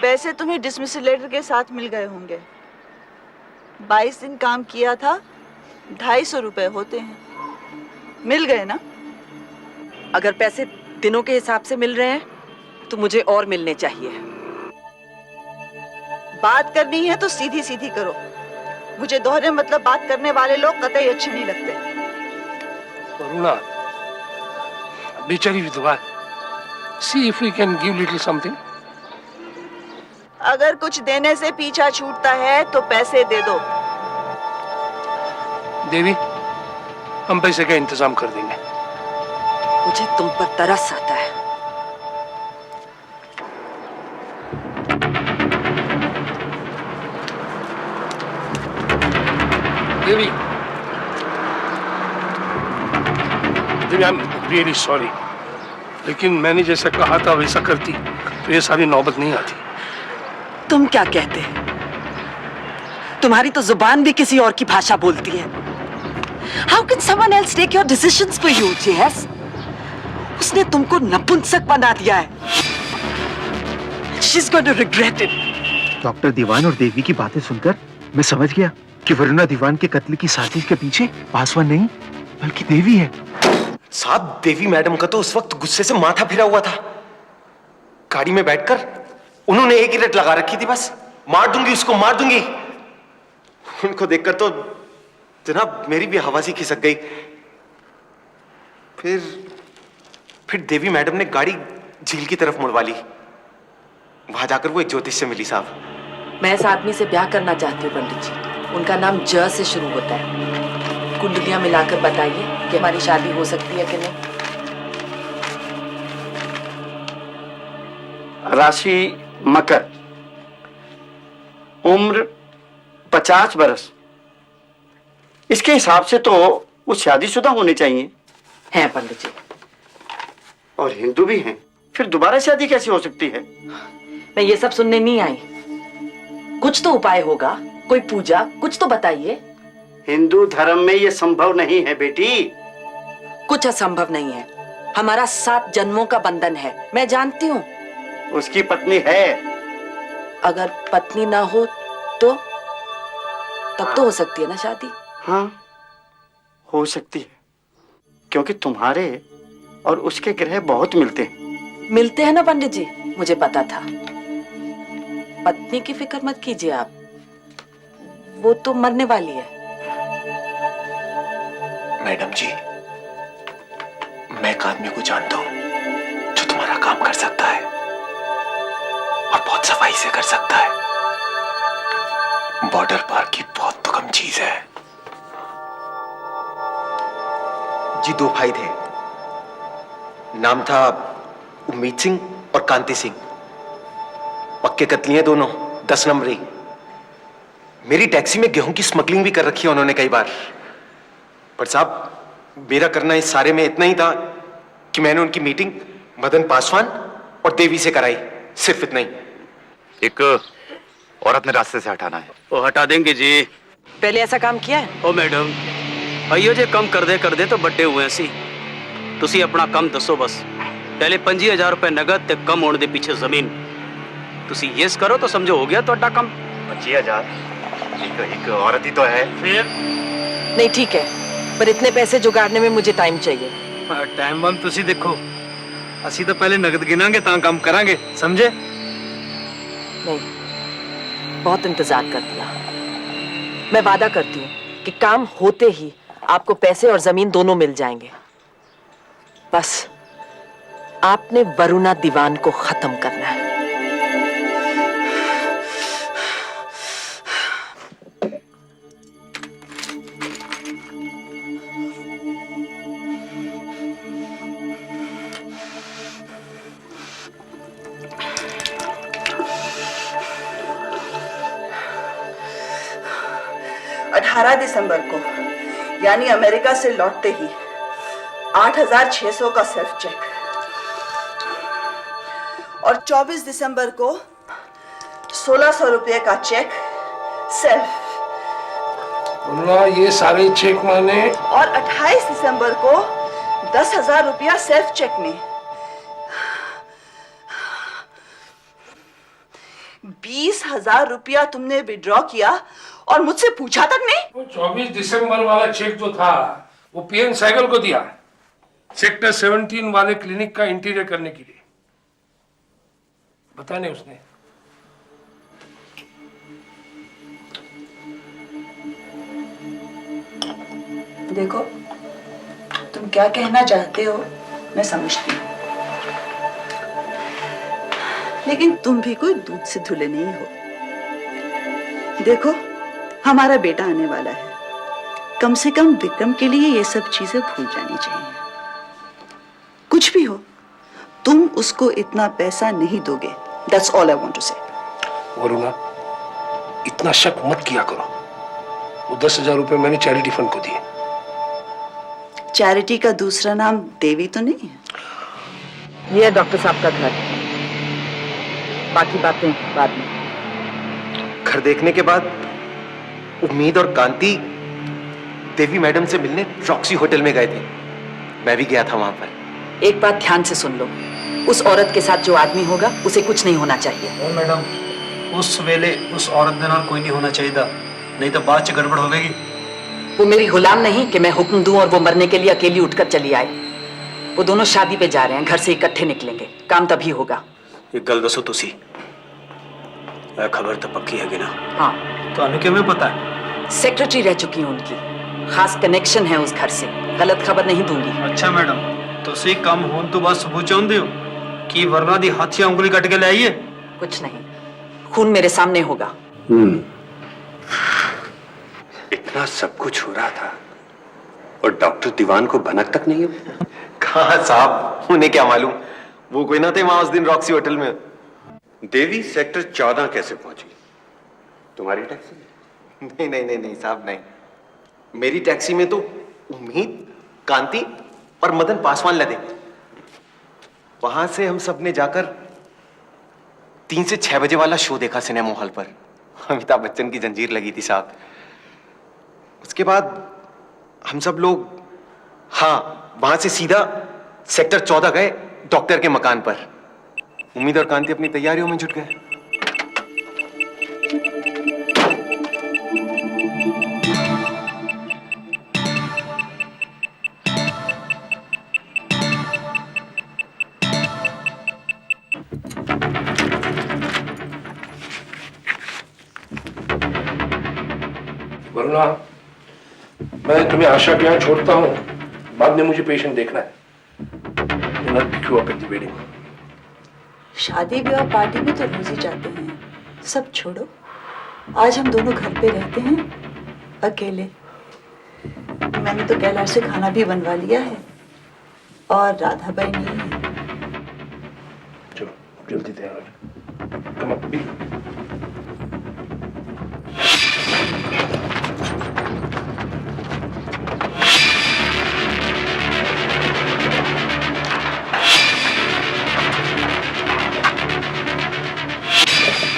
पैसे तुम्हें डिसमिसल लेटर के साथ मिल गए होंगे। 22 दिन काम किया था, 250 रुपए होते हैं। मिल गए ना? अगर पैसे दिनों के हिसाब से मिल रहे हैं तो मुझे और मिलने चाहिए। बात करनी है तो सीधी सीधी करो। मुझे दोहरे मतलब बात करने वाले लोग कतई अच्छे नहीं लगते। वरुणा, बेचारी विधवा, see if we can give little something. अगर कुछ देने से पीछा छूटता है तो पैसे दे दो। देवी, हम पैसे का इंतजाम कर देंगे। मुझे तुम पर तरस आता है। देवी, देवी, आई एम रियली सॉरी, लेकिन मैंने जैसा कहा था वैसा करती तो ये सारी नौबत नहीं आती। तुम क्या कहते हैं? तुम्हारी तो जुबान भी किसी और की भाषा बोलती है। How can someone else take your decisions for you, J.S.? उसने तुमको नपुंसक बना दिया है। She's going to regret it. Doctor Diwan और देवी की बातें सुनकर मैं समझ गया कि वरुणा दीवान के कत्ल की साजिश के पीछे पासवान नहीं बल्कि देवी है। साहब, देवी मैडम का तो उस वक्त गुस्से से माथा फिरा हुआ था। गाड़ी में बैठकर उन्होंने एक ही रट लगा रखी थी, बस मार दूंगी उसको, मार दूंगी। उनको देखकर तो जनाब मेरी भी हवा सी खिसक गई। फिर देवी मैडम ने गाड़ी झील की तरफ मुड़वा ली। वहां जाकर वो एक ज्योतिष से मिली। साहब, मैं इस आदमी से ब्याह करना चाहती हूँ पंडित जी। उनका नाम ज से शुरू होता है। कुंडलियां मिलाकर बताइए कि हमारी शादी हो सकती है कि नहीं। राशि मकर, उम्र 50 बरस। इसके हिसाब से तो वो शादीशुदा होने चाहिए। हैं पंडित जी। और हिंदू भी हैं। फिर दोबारा शादी कैसे हो सकती है? मैं ये सब सुनने नहीं आई। कुछ तो उपाय होगा, कोई पूजा, कुछ तो बताइए। हिंदू धर्म में ये संभव नहीं है बेटी। कुछ असंभव नहीं है। हमारा 7 जन्मों का बंधन है, मैं जानती हूँ। उसकी पत्नी है। अगर पत्नी ना हो तो तब तो हो सकती है ना शादी? हाँ, हो सकती है, क्योंकि तुम्हारे और उसके ग्रह बहुत मिलते हैं। मिलते हैं ना पंडित जी, मुझे पता था। पत्नी की फिक्र मत कीजिए आप, वो तो मरने वाली है। मैडम जी, मैं एक आदमी को जानता हूं जो तुम्हारा काम कर सकता है और बहुत सफाई से कर सकता है। बॉर्डर पार की बहुत तो कम चीज है। जी 2 भाई थे, नाम था उम्मीद सिंह और कांति सिंह। पक्के कतली हैं दोनों, 10 नंबरी। मेरी टैक्सी में गेहूं की स्मगलिंग भी कर रखी है उन्होंने कई बार। पर साहब, मेरा करना इस सारे में इतना ही था कि मैंने उनकी मीटिंग मदन पासवान और देवी से कराई, सिर्फ इतना ही। एक औरत ने रास्ते से हटाना है। वो हटा देंगे जी। पहले ऐसा काम किया है? ओ मैडम, भाइयों जे कम कर दे तो बड्डे हुए सी। तुसी अपना कम दसो बस। पहले 25,000 रुपए नगद ते कम होने दे पीछे जमीन। तुसी यस करो तो समझो हो गया तोड़ा कम। 25,000 एक औरत ही तो है। फिर नहीं ठीक है, पर इतने पैसे जुगाड़ने में मुझे टाइम चाहिए। टाइम बम तुसी देखो, असी तो पहले नगद गिनांगे ता काम करांगे, समझे? नहीं, बहुत इंतजार कर दिया। मैं वादा करती हूँ कि काम होते ही आपको पैसे और जमीन दोनों मिल जाएंगे। बस आपने वरुणा दीवान को खत्म करना है। दिसंबर को, यानी अमेरिका से लौटते ही 8,600 का सेल्फ चेक। और 24 दिसंबर को 1600 रुपये का चेक सेल्फ। ये सारे चेक मैंने। और 28 दिसंबर को 10,000 रुपया सेल्फ चेक में। 20,000 रुपया तुमने विड्रॉ किया और मुझसे पूछा तक नहीं। 24 दिसंबर वाला चेक जो था वो पीएन साइकिल को दिया, सेक्टर 17 वाले क्लिनिक का इंटीरियर करने के लिए। पता नहीं उसने। देखो, तुम क्या कहना चाहते हो मैं समझती हूँ, लेकिन तुम भी कोई दूध से धुले नहीं हो। देखो, हमारा बेटा आने वाला है, कम से कम विक्रम के लिए ये सब चीजें भूल जानी चाहिए। कुछ भी हो, तुम उसको इतना पैसा नहीं दोगे। That's all I want to say. Varuna, इतना शक मत किया करो। वो 10,000 रुपए मैंने चैरिटी फंड को दिए। चैरिटी का दूसरा नाम देवी तो नहीं है? ये है डॉक्टर साहब का घर, बाकी बातें बाद में। घर देखने के बाद उम्मीद और कांति देवी मैडम से मिलने रॉक्सी होटल में गए थे। मैं भी गया था वहां पर। एक बात ध्यान से सुन लो, उस औरत के साथ जो आदमी होगा उसे कुछ नहीं होना चाहिए। ओ मैडम, उस वेले उस औरत के नाल कोई नहीं होना चाहिए, नहीं तो बाद च गड़बड़ होगी। वो मेरी गुलाम नहीं कि मैं हुक्म दूं और वो मरने के लिए अकेली उठकर चली आए। वो दोनों शादी पे जा रहे हैं, घर से इकट्ठे निकलेंगे, काम तभी होगा। एक गल दसो तुसी, खबर तो पक्की है ना? हाँ। तो किवें पता है? सेक्रेटरी रह चुकी हूँ उनकी, खास कनेक्शन है उस घर से, गलत खबर नहीं दूंगी। अच्छा मैडम, तुसी कम होने तो बाद सबूत चाहते हो कि वरुणा दी हाथ से उंगली कट के ले आइए? कुछ नहीं, खून मेरे सामने होगा। इतना सब कुछ हो रहा था और डॉक्टर दीवान को भनक तक नहीं हुई। कहाँ साहब, उन्हें क्या मालूम, वो कोई ना थे वहां उस दिन रॉक्सी होटल में। देवी सेक्टर 14 कैसे पहुंची? तुम्हारी टैक्सी में? नहीं नहीं नहीं नहीं साहब, नहीं। मेरी टैक्सी में तो उम्मीद, कांति और मदन पासवान लदे। वहां से हम सब ने जाकर 3 से 6 बजे वाला शो देखा सिनेमा हॉल पर। अमिताभ बच्चन की जंजीर लगी थी साहब। उसके बाद हम सब लोग, हाँ, वहां से सीधा सेक्टर 14 गए, डॉक्टर के मकान पर। उम्मीद और कांति अपनी तैयारियों में जुट गए। वरुणा, मैं तुम्हें आशा के यहाँ छोड़ता हूँ, बाद में मुझे पेशेंट देखना है। शादी ब्याह पार्टी में तो रोज ही जाते हैं, सब छोड़ो। आज हम दोनों घर पे रहते हैं अकेले। मैंने तो कैलाश से खाना भी बनवा लिया है और राधाबाई नहीं है। चलो जल्दी तैयार हो। कम अप भी।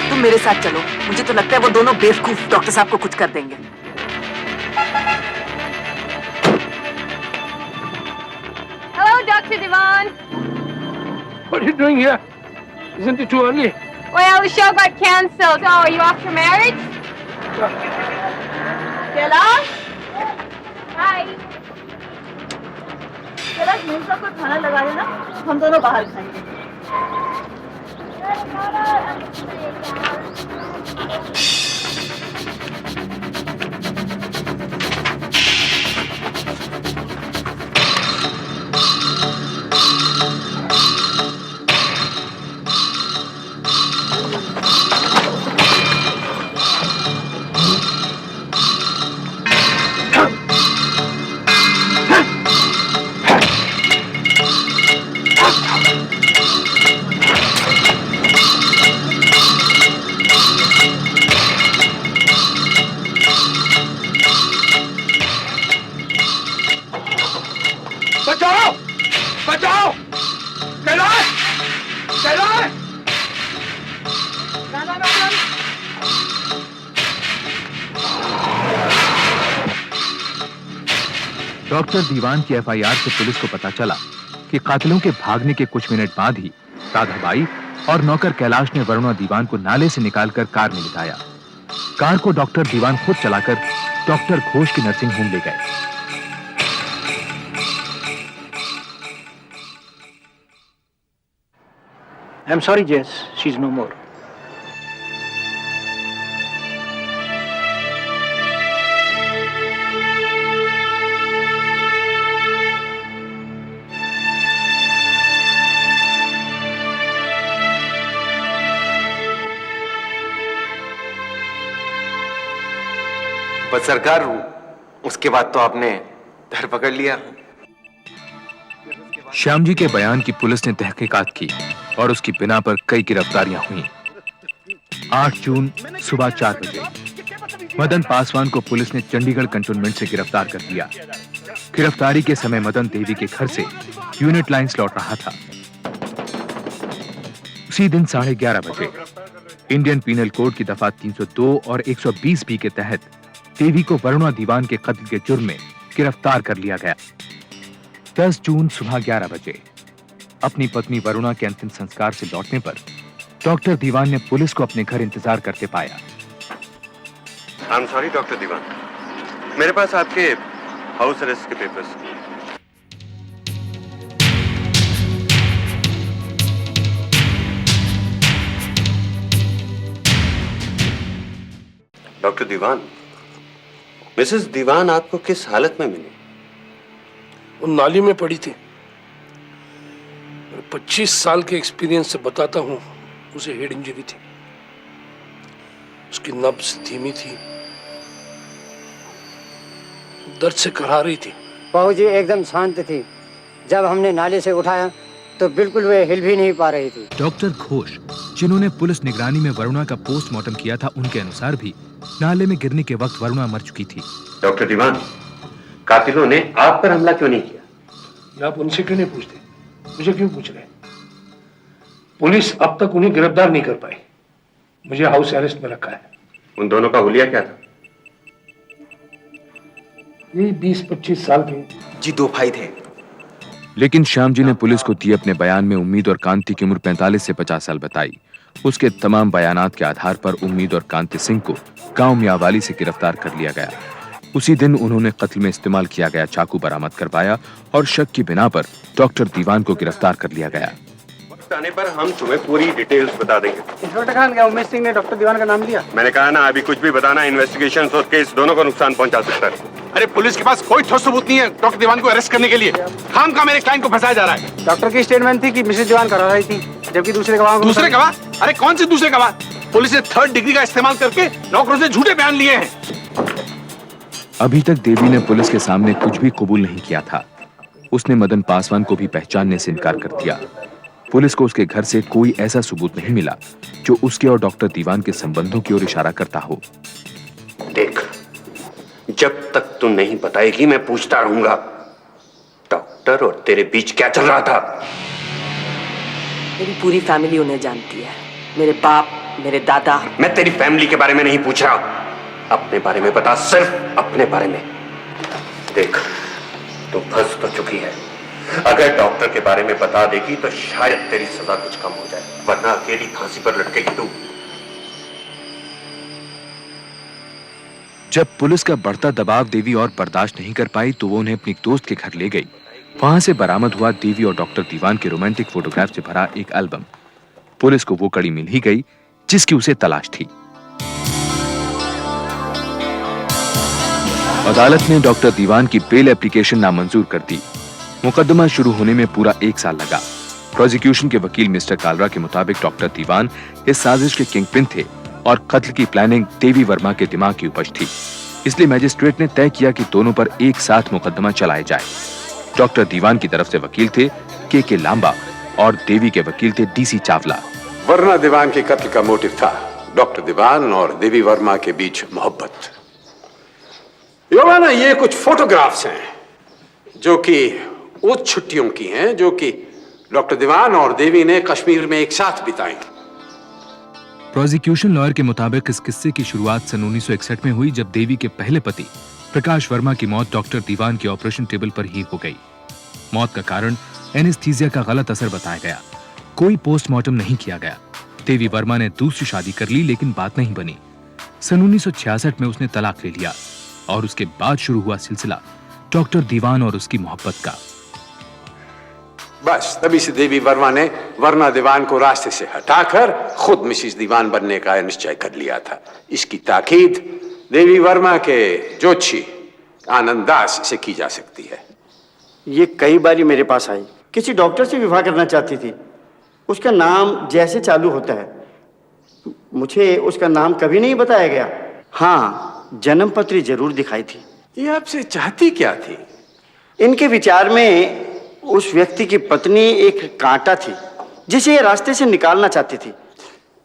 तुम मेरे साथ चलो, मुझे तो लगता है वो दोनों बेवकूफ डॉक्टर साहब को कुछ कर देंगे। Hello, Dr. Divan. What are you doing here? Isn't it too early? Well, the show got cancelled. So, are you off your marriage? Kailash, Hi. Kailash, मेरे साथ कोई खाना लगा देना, हम दोनों बाहर खाएंगे। डॉक्टर दीवान की एफआईआर से पुलिस को पता चला कि कातिलों के भागने के कुछ मिनट बाद ही राधाबाई और नौकर कैलाश ने वरुणा दीवान को नाले से निकालकर कार में लिटाया। कार को डॉक्टर दीवान खुद चलाकर डॉक्टर घोष की नर्सिंग होम ले गए। I'm sorry, Jess. She's no more. बस सरकार, उसके बाद तो आपने धर पकड़ लिया। श्याम जी के बयान की पुलिस ने तहकीकात की और उसकी बिना पर कई गिरफ्तारियां हुई। 8 जून सुबह 4 बजे मदन पासवान को पुलिस ने चंडीगढ़ कंटोनमेंट से गिरफ्तार कर लिया। गिरफ्तारी के समय मदन देवी के घर से यूनिट लाइंस लौट रहा था। उसी दिन 11:30 बजे इंडियन पीनल कोड की दफा 302 और 120 बी के तहत देवी को वरुणा दीवान के कत्ल के जुर्म में गिरफ्तार कर लिया गया। 10 जून सुबह 11 बजे अपनी पत्नी वरुणा के अंतिम संस्कार से लौटने पर डॉक्टर दीवान ने पुलिस को अपने घर इंतजार करते पाया। आई एम सॉरी डॉक्टर दीवान, मेरे पास आपके हाउस अरेस्ट के पेपर्स। डॉक्टर दीवान, मिसेस दीवान आपको किस हालत में मिली? वो नाली में पड़ी थी। 25 साल के एक्सपीरियंस से बताता हूं, उसे हेड इंजरी थी। उसकी नब्ज धीमी थी, दर्द से करहा रही थी। बहू जी एकदम शांत थी। जब हमने नाले से उठाया तो बिल्कुल वे हिल भी नहीं पा रही थी। डॉक्टर घोष, जिन्होंने पुलिस निगरानी में वरुणा का पोस्टमार्टम किया था, उनके अनुसार भी नाले में गिरने के वक्त वरुणा मर चुकी थी। डॉक्टर दीवान, कातिलों ने आप पर हमला क्यों नहीं किया? आप उनसे क्यों नहीं पूछते? मुझे क्यों पूछ रहे? पुलिस अब तक उन्हें गिरफ्तार नहीं कर पाई। मुझे हाउस अरेस्ट में रखा है। उन दोनों का हुलिया क्या था? ये 20-25 साल के जी 2 भाई थे। लेकिन श्याम जी ने पुलिस को दिए अपने बयान में उम्मीद और कांति की उम्र 45 से 50 साल बताई। उसके तमाम बयानात के आधार पर उम्मीद और कांति सिंह को गांव मियावाली से गिरफ्तार कर लिया गया। उसी दिन उन्होंने कत्ल में इस्तेमाल किया गया चाकू बरामद करवाया और शक की बिना पर डॉक्टर दीवान को गिरफ्तार कर लिया गया। वक्त आने पर हम तुम्हें पूरी डिटेल्स बता देंगे। इंस्पेक्टर खान, क्या उमेश सिंह ने डॉक्टर दीवान का नाम लिया? मैंने कहा ना, अभी कुछ भी बताना इन्वेस्टिगेशन और केस दोनों को नुकसान पहुंचा सकता है। अरे पुलिस के पास कोई ठोस सबूत नहीं है डॉक्टर दीवान को अरेस्ट करने के लिए। खामखा मेरे क्लाइंट को फंसाया जा रहा है। डॉक्टर की स्टेटमेंट थी कि मिसेस दीवान करा रही थी, जबकि दूसरे गवाह दूसरे गवाह? अरे कौन से दूसरे गवाह? पुलिस ने 3rd डिग्री का इस्तेमाल करके नौकरों से झूठे बयान लिए हैं। अभी तक देवी ने पुलिस के सामने कुछ भी कबूल नहीं किया था। उसने मदन पासवान को भी पहचानने से इनकार कर दिया। पुलिस को उसके घर से कोई ऐसा सबूत नहीं मिला जो उसके और डॉक्टर दीवान के संबंधों की ओर इशारा करता हो। देख, जब तक तू नहीं बताएगी मैं पूछता रहूंगा, डॉक्टर और तेरे बीच क्या चल रहा था? मेरी पूरी फैमिली उन्हें जानती है। मेरे बाप, मेरे दादा। मैं तेरी फैमिली के बारे में नहीं पूछ रहा, अपने बारे में बता, सिर्फ अपने बारे में। देख, तू फंस तो चुकी है। अगर डॉक्टर के बारे में बता देगी तो शायद तेरी सजा कुछ कम हो जाए, वरना अकेली फांसी पर लटकेगी तू। जब पुलिस का बढ़ता दबाव देवी और बर्दाश्त नहीं कर पाई तो वो उन्हें अपनी दोस्त के घर ले गई। वहां से बरामद हुआ देवी और डॉक्टर दीवान के रोमांटिक फोटोग्राफ से भरा एक एल्बम। पुलिस को वो कड़ी मिल ही गई जिसकी उसे तलाश थी। अदालत ने डॉक्टर दीवान की बेल एप्लीकेशन नामंजूर कर दी। मुकदमा शुरू होने में पूरा 1 साल लगा। प्रोसिक्यूशन के वकील मिस्टर कालरा के मुताबिक डॉक्टर दीवान इस साजिश के किंगपिन थे और कत्ल की प्लानिंग देवी वर्मा के दिमाग की उपज थी। इसलिए मैजिस्ट्रेट ने तय किया कि दोनों पर एक साथ मुकदमा चलाया जाए। डॉक्टर दीवान की तरफ से वकील थे के लांबा और देवी के वकील थे DC चावला। वरुणा दीवान के कत्ल का मोटिव था डॉक्टर दीवान और देवी वर्मा के बीच मोहब्बत। योवाना, ये कुछ फोटोग्राफ्स हैं जो कि उन छुट्टियों की हैं जो कि डॉक्टर दीवान और देवी ने कश्मीर में एक साथ बिताई। प्रोसिक्यूशन लॉयर के मुताबिक इस किस्से की शुरुआत सन 1961 में हुई, जब देवी के पहले पति प्रकाश वर्मा की मौत डॉक्टर दीवान के ऑपरेशन टेबल पर ही हो गई। मौत का कारण एनेस्थीसिया का गलत असर बताया गया। कोई पोस्टमार्टम नहीं किया गया। देवी वर्मा ने दूसरी शादी कर ली, लेकिन बात नहीं बनी। सन 1966 में उसने तलाक ले लिया और उसके बाद शुरू हुआ सिलसिला डॉक्टर दीवान और उसकी मोहब्बत का। बस तभी से देवी वर्मा ने वर्ना दीवान को रास्ते से हटाकर खुद मिसिस दीवान बनने का निश्चय कर लिया था। इसकी ताकीद देवी वर्मा के जोशी आनंद दास से की जा सकती है। ये कई बारी मेरे पास आई, किसी डॉक्टर से विवाह करना चाहती थी। उसका नाम जैसे चालू होता है, मुझे उसका नाम कभी नहीं बताया गया। हाँ, जन्म पत्री जरूर दिखाई थी। ये आपसे चाहती क्या थी? इनके विचार में उस व्यक्ति की पत्नी एक कांटा थी जिसे ये रास्ते से निकालना चाहती थी।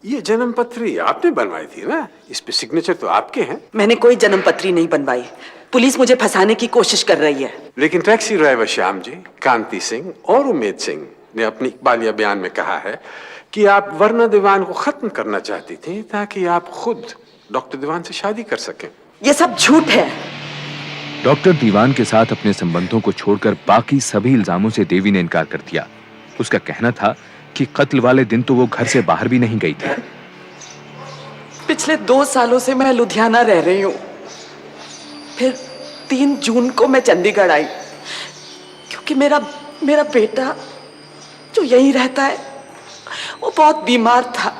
ये जन्म पत्री आपने बनवाई थी ना? इस पे सिग्नेचर तो आपके हैं। मैंने कोई जन्म पत्री नहीं बनवाई। पुलिस मुझे फंसाने की कोशिश कर रही है। लेकिन टैक्सी ड्राइवर श्याम जी, कांति सिंह और उमेद सिंह ने अपनी इकबालिया बयान में कहा है कि आप वर्ना दीवान को खत्म करना चाहती थी ताकि आप खुद डॉक्टर दीवान से शादी कर सकें। ये सब झूठ है। डॉक्टर दीवान के साथ अपने संबंधों को छोड़कर बाकी सभी इल्जामों से देवी ने इनकार कर दिया। उसका कहना था कि कत्ल वाले दिन तो वो घर से बाहर भी नहीं गई थी। पिछले 2 सालों से मैं लुधियाना रह रही हूँ। फिर 3 जून को मैं चंडीगढ़ आई क्योंकि मेरा बेटा जो यहीं रहता है वो बहुत बीमार था।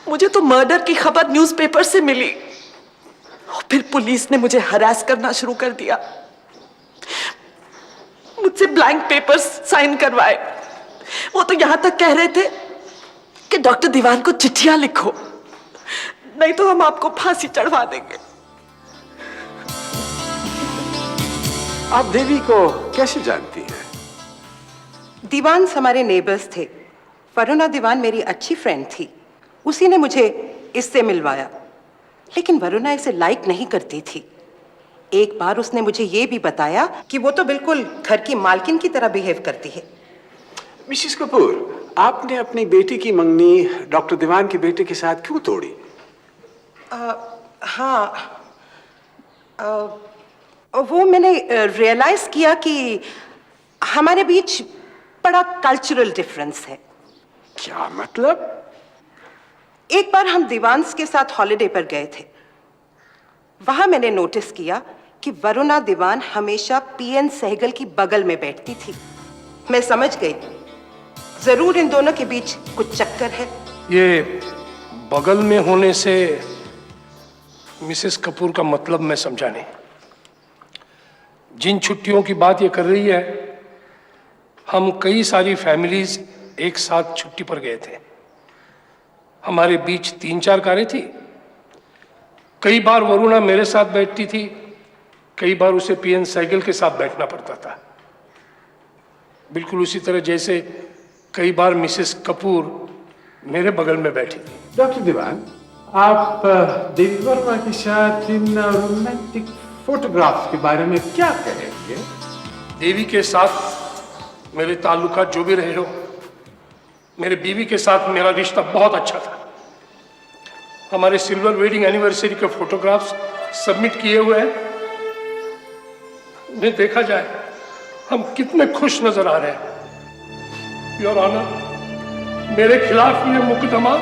मुझे तो मर्डर की खबर न्यूज़पेपर से मिली और फिर पुलिस ने मुझे हरास करना शुरू कर दिया। मुझसे ब्लैंक पेपर्स साइन करवाए। वो तो यहां तक कह रहे थे कि डॉक्टर दीवान को चिट्ठियां लिखो, नहीं तो हम आपको फांसी चढ़वा देंगे। आप देवी को कैसे जानती हैं? दीवान हमारे नेबर्स थे। वरुणा दीवान मेरी अच्छी फ्रेंड थी। उसी ने मुझे इससे मिलवाया, लेकिन वरुणा इसे लाइक नहीं करती थी। एक बार उसने मुझे ये भी बताया कि वो तो बिल्कुल घर की मालकिन की तरह बिहेव करती है। मिसेस कपूर, आपने अपनी बेटी की मंगनी डॉक्टर दीवान के बेटे के साथ क्यों तोड़ी? हाँ, वो मैंने रियलाइज किया कि हमारे बीच बड़ा कल्चरल डिफरेंस है। क्या मतलब? एक बार हम दीवान्स के साथ हॉलिडे पर गए थे। वहां मैंने नोटिस किया कि वरुणा दीवान हमेशा पीएन सहगल की बगल में बैठती थी। मैं समझ गई, जरूर इन दोनों के बीच कुछ चक्कर है। ये बगल में होने से मिसेस कपूर का मतलब मैं समझा नहीं। जिन छुट्टियों की बात ये कर रही है, हम कई सारी फैमिलीज एक साथ छुट्टी पर गए थे। हमारे बीच 3-4 कारें थी। कई बार वरुणा मेरे साथ बैठती थी, कई बार उसे पीएन सहगल के साथ बैठना पड़ता था। बिल्कुल उसी तरह जैसे कई बार मिसेस कपूर मेरे बगल में बैठी थी। डॉक्टर दीवान, आप देवी वर्मा के साथ इन रोमांटिक फोटोग्राफ्स के बारे में क्या कहेंगे? देवी के साथ मेरे ताल्लुकात जो भी रहे हो, मेरे बीवी के साथ मेरा रिश्ता बहुत अच्छा था। हमारे सिल्वर वेडिंग एनिवर्सरी के फोटोग्राफ्स सबमिट किए हुए हैं। उन्हें देखा जाए, हम कितने खुश नजर आ रहे हैं। योर ऑनर, मेरे खिलाफ ये मुकदमा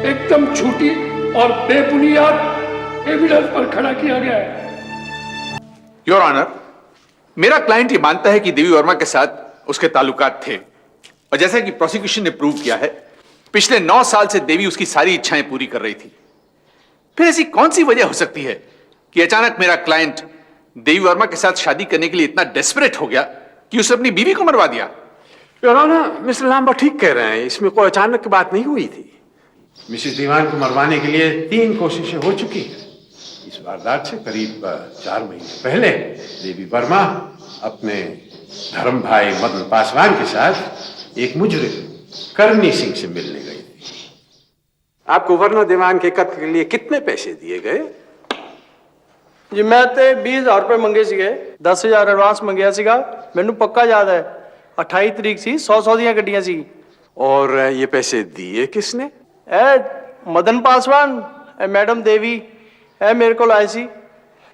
एकदम झूठी और बेबुनियाद एविडेंस पर खड़ा किया गया है। योर ऑनर, मेरा क्लाइंट ये मानता है कि देवी वर्मा के साथ उसके ताल्लुकात थे, और जैसा कि प्रोसिक्यूशन ने प्रूव किया है, पिछले 9 साल से देवी उसकी सारी इच्छाएं पूरी कर रही थी। फिर ऐसी कौन सी वजह हो सकती है कि अचानक मेरा क्लाइंट देवी वर्मा के साथ शादी करने के लिए इतना डेस्परेट हो गया कि उसने अपनी बीवी को मरवा दिया? योर ऑनर, मिस्टर लांबा ठीक कह रहे हैं। इसमें कोई अचानक की बात नहीं हुई थी। मिसेस दीवान को मरवाने के लिए 3 कोशिशें हो चुकी हैं। इस वारदात से करीब 4 महीने पहले देवी वर्मा अपने धर्म भाई मदन पासवान के साथ एक मुजरिम करनी सिंह से मिलने गई थी। आपको वर्ना दीवान के कत्ल के लिए कितने पैसे दिए गए? जी मैं ते 20,000 रुपए मंगे सीगे। 10,000 एडवांस मंगया सीगा। मैनू पक्का याद है 28 तरीक सी 100 दियां गड्डियां सी। और ये पैसे दिए किसने? मदन पासवान मैडम देवी मेरे को आए सी।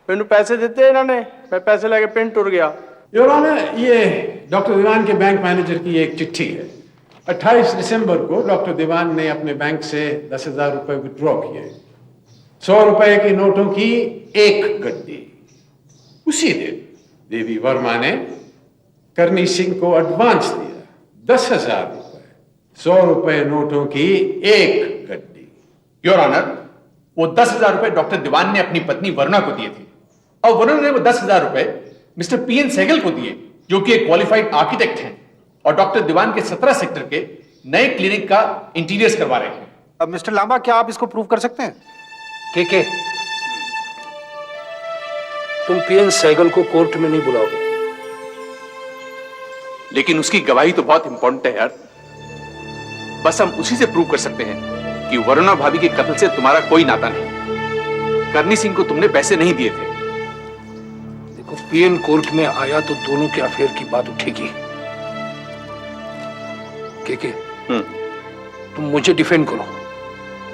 मैनू पैसे दिते इन्होंने, मैं पैसे लेके पिंड टुर गया। योर ऑनर, ये डॉक्टर दीवान के बैंक मैनेजर की एक चिट्ठी है। 28 दिसंबर को डॉक्टर दीवान ने अपने बैंक से 10,000 रुपए विड्रॉ किए। 100 रुपए के नोटों की एक गड्डी। उसी दिन देवी वर्मा ने करनी सिंह को एडवांस दिया 10,000 रुपए। 100 रुपए नोटों की एक गड्डी। योर ऑनर, वो 10,000 रुपए डॉक्टर दीवान ने अपनी पत्नी वरुणा को दिए थे और वरुणा ने वो 10,000 रुपए मिस्टर पीएन सहगल को दिए, जो कि एक क्वालिफाइड आर्किटेक्ट हैं और डॉक्टर दीवान के 17 सेक्टर के नए क्लिनिक का इंटीरियर्स करवा रहे हैं। अब मिस्टर लांबा, क्या आप इसको प्रूव कर सकते हैं? के तुम पीएन सहगल को कोर्ट में नहीं बुलाओगे, लेकिन उसकी गवाही तो बहुत इंपॉर्टेंट है यार। बस हम उसी से प्रूव कर सकते हैं कि वरुणा भाभी के कत्ल से तुम्हारा कोई नाता नहीं। करनी सिंह को तुमने पैसे नहीं दिए थे। देखो, पीएन कोर्ट में आया तो दोनों के अफेयर की बात उठेगी। के तुम मुझे डिफेंड करो,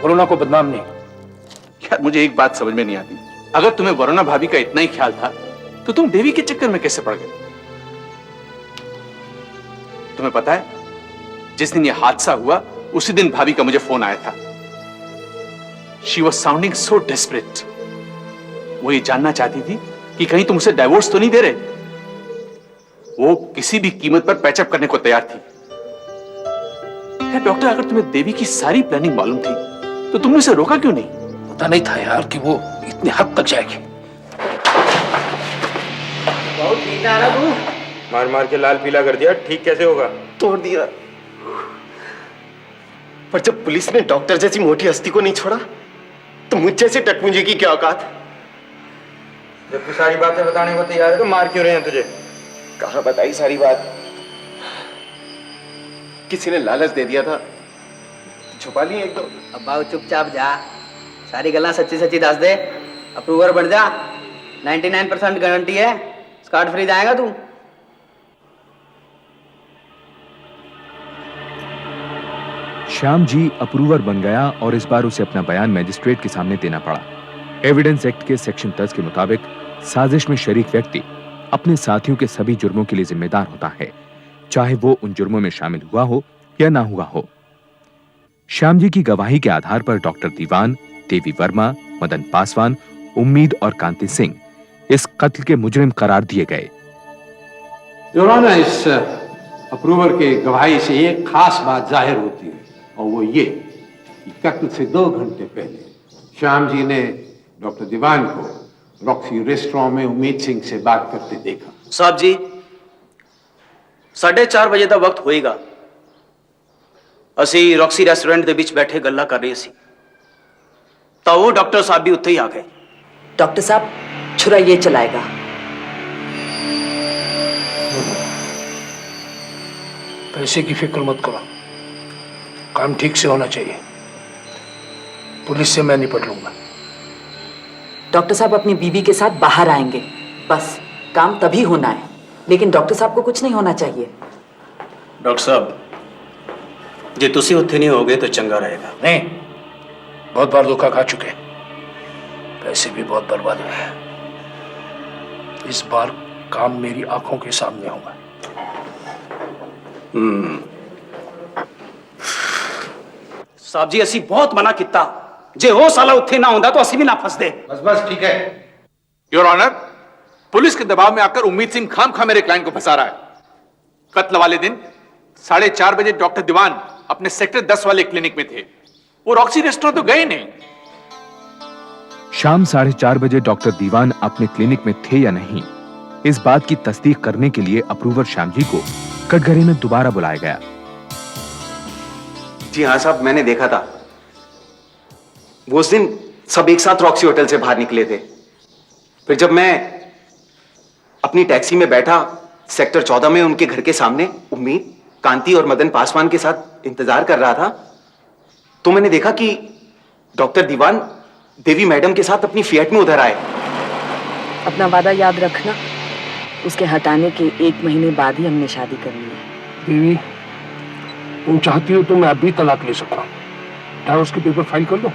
वरुणा को बदनाम नहीं। यार, मुझे एक बात समझ में नहीं आती, अगर तुम्हें वरुणा भाभी का इतना ही ख्याल था तो तुम देवी के चक्कर में कैसे पड़ गए? तुम्हें पता है, जिस दिन यह हादसा हुआ उसी दिन भाभी का मुझे फोन आया था। She was sounding so desperate. वो ये जानना चाहती थी कि कहीं तुम उसे डाइवोर्स तो नहीं दे रहे। वो किसी भी कीमत पर पैचअप करने को तैयार थी। डॉक्टर, अगर तुम्हें देवी की सारी प्लानिंग मालूम थी तो तुमने उसे रोका क्यों नहीं? पता नहीं था यार कि वो इतने हद तक जाएगी। बहुत पीना रहा तू। मार मार के लाल पीला कर दिया, ठीक कैसे होगा? तोड़ दिया। पर जब पुलिस ने डॉक्टर जैसी मोटी हस्ती को नहीं छोड़ा तो मुझ जैसे टकमुंजे की क्या औकात? जब तू सारी बातें बताने को तैयार है तो मार क्यों रहे हैं तुझे? कहाँ बताई सारी बात? किसी ने लालच दे दिया था, छुपा ली एक दो। अब बाबू चुपचाप जा, सारी गल्ला सच्ची सच्ची दस दे, अप्रूवर बन जा। 99% गारंटी है, स्कॉट फ्री जाएगा तू। श्याम जी अप्रूवर बन गया और इस बार उसे अपना बयान मैजिस्ट्रेट के सामने देना पड़ा। एविडेंस एक्ट के सेक्शन 10 के मुताबिक साजिश में शरीक व्यक्ति अपने साथियों के सभी जुर्मों के लिए जिम्मेदार होता है, चाहे वो उन जुर्मों में शामिल हुआ हो या ना हुआ हो। श्याम जी की गवाही के आधार पर डॉक्टर दीवान, देवी वर्मा, मदन पासवान, उम्मीद और कांति सिंह इस कत्ल के मुजरिम करार दिए गए। योर ऑनर, इस अप्रूवर के गवाही से एक खास बात जाहिर होती है और वो ये कि कत्ल से 2 घंटे पहले श्याम जी ने डॉक्टर दीवान को रॉक्सी रेस्टोरेंट में उम्मीद सिंह से बात करते देखा। साहब जी, 4:30 ਵਜੇ ਦਾ ਵਕਤ ਹੋਏਗਾ। ਅਸੀਂ ਰੌਕਸੀ ਰੈਸਟੋਰੈਂਟ ਦੇ ਵਿੱਚ ਬੈਠੇ ਗੱਲਾਂ ਕਰ ਰਹੇ ਸੀ ਤਾਂ ਉਹ ਡਾਕਟਰ ਸਾਹਿਬ ਵੀ ਉੱਥੇ ਹੀ ਆ ਗਏ। डॉक्टर साहब, छुरा ये चलाएगा। पैसे की फिक्र मत करो, काम ठीक से होना चाहिए। पुलिस से मैं निपट लूंगा। डॉक्टर साहब अपनी बीवी के साथ बाहर आएंगे, बस काम तभी होना है, लेकिन डॉक्टर साहब को कुछ नहीं होना चाहिए। डॉक्टर साहब, जे तुसी उत्थे नहीं होगे तो चंगा रहेगा। नहीं, बहुत बार धोखा खा चुके, पैसे भी बहुत बर्बाद हुए। इस बार काम मेरी आंखों के सामने होगा। साहब जी, असी बहुत मना किया, जे हो साला उत्थे ना होंदा तो असी भी ना फसदे। बस बस ठीक है। योर ऑनर, पुलिस के दबाव में आकर उम्मीद सिंह खामखा मेरे क्लाइंट को फंसा रहा है। कत्ल वाले दिन 4:30 बजे डॉक्टर दीवान अपने सेक्टर 10 वाले क्लिनिक में थे। वो रॉक्सी रेस्टोरेंट तो गए नहीं। शाम 4:30 बजे डॉक्टर दीवान अपने क्लिनिक में थे या नहीं, इस बात की तस्दीक करने के लिए अप्रूवर श्याम जी को कटघरे में दोबारा बुलाया गया। जी हाँ साहब, मैंने देखा था। वो उस दिन सब एक साथ रॉक्सी होटल से बाहर निकले थे। फिर जब मैं अपनी टैक्सी में बैठा सेक्टर 14 में उनके घर के सामने उम्मीद, कांति और मदन पासवान के साथ इंतजार कर रहा था तो मैंने देखा कि डॉक्टर दीवान देवी मैडम के साथ अपनी फिएट में उधर आए। अपना वादा याद रखना, उसके हटाने के 1 महीने बाद ही हमने शादी करनी है। देवी, तुम चाहती हो तो मैं अभी तलाक ले सकता हूँ। डाइवोर्स के पेपर फाइल कर दो।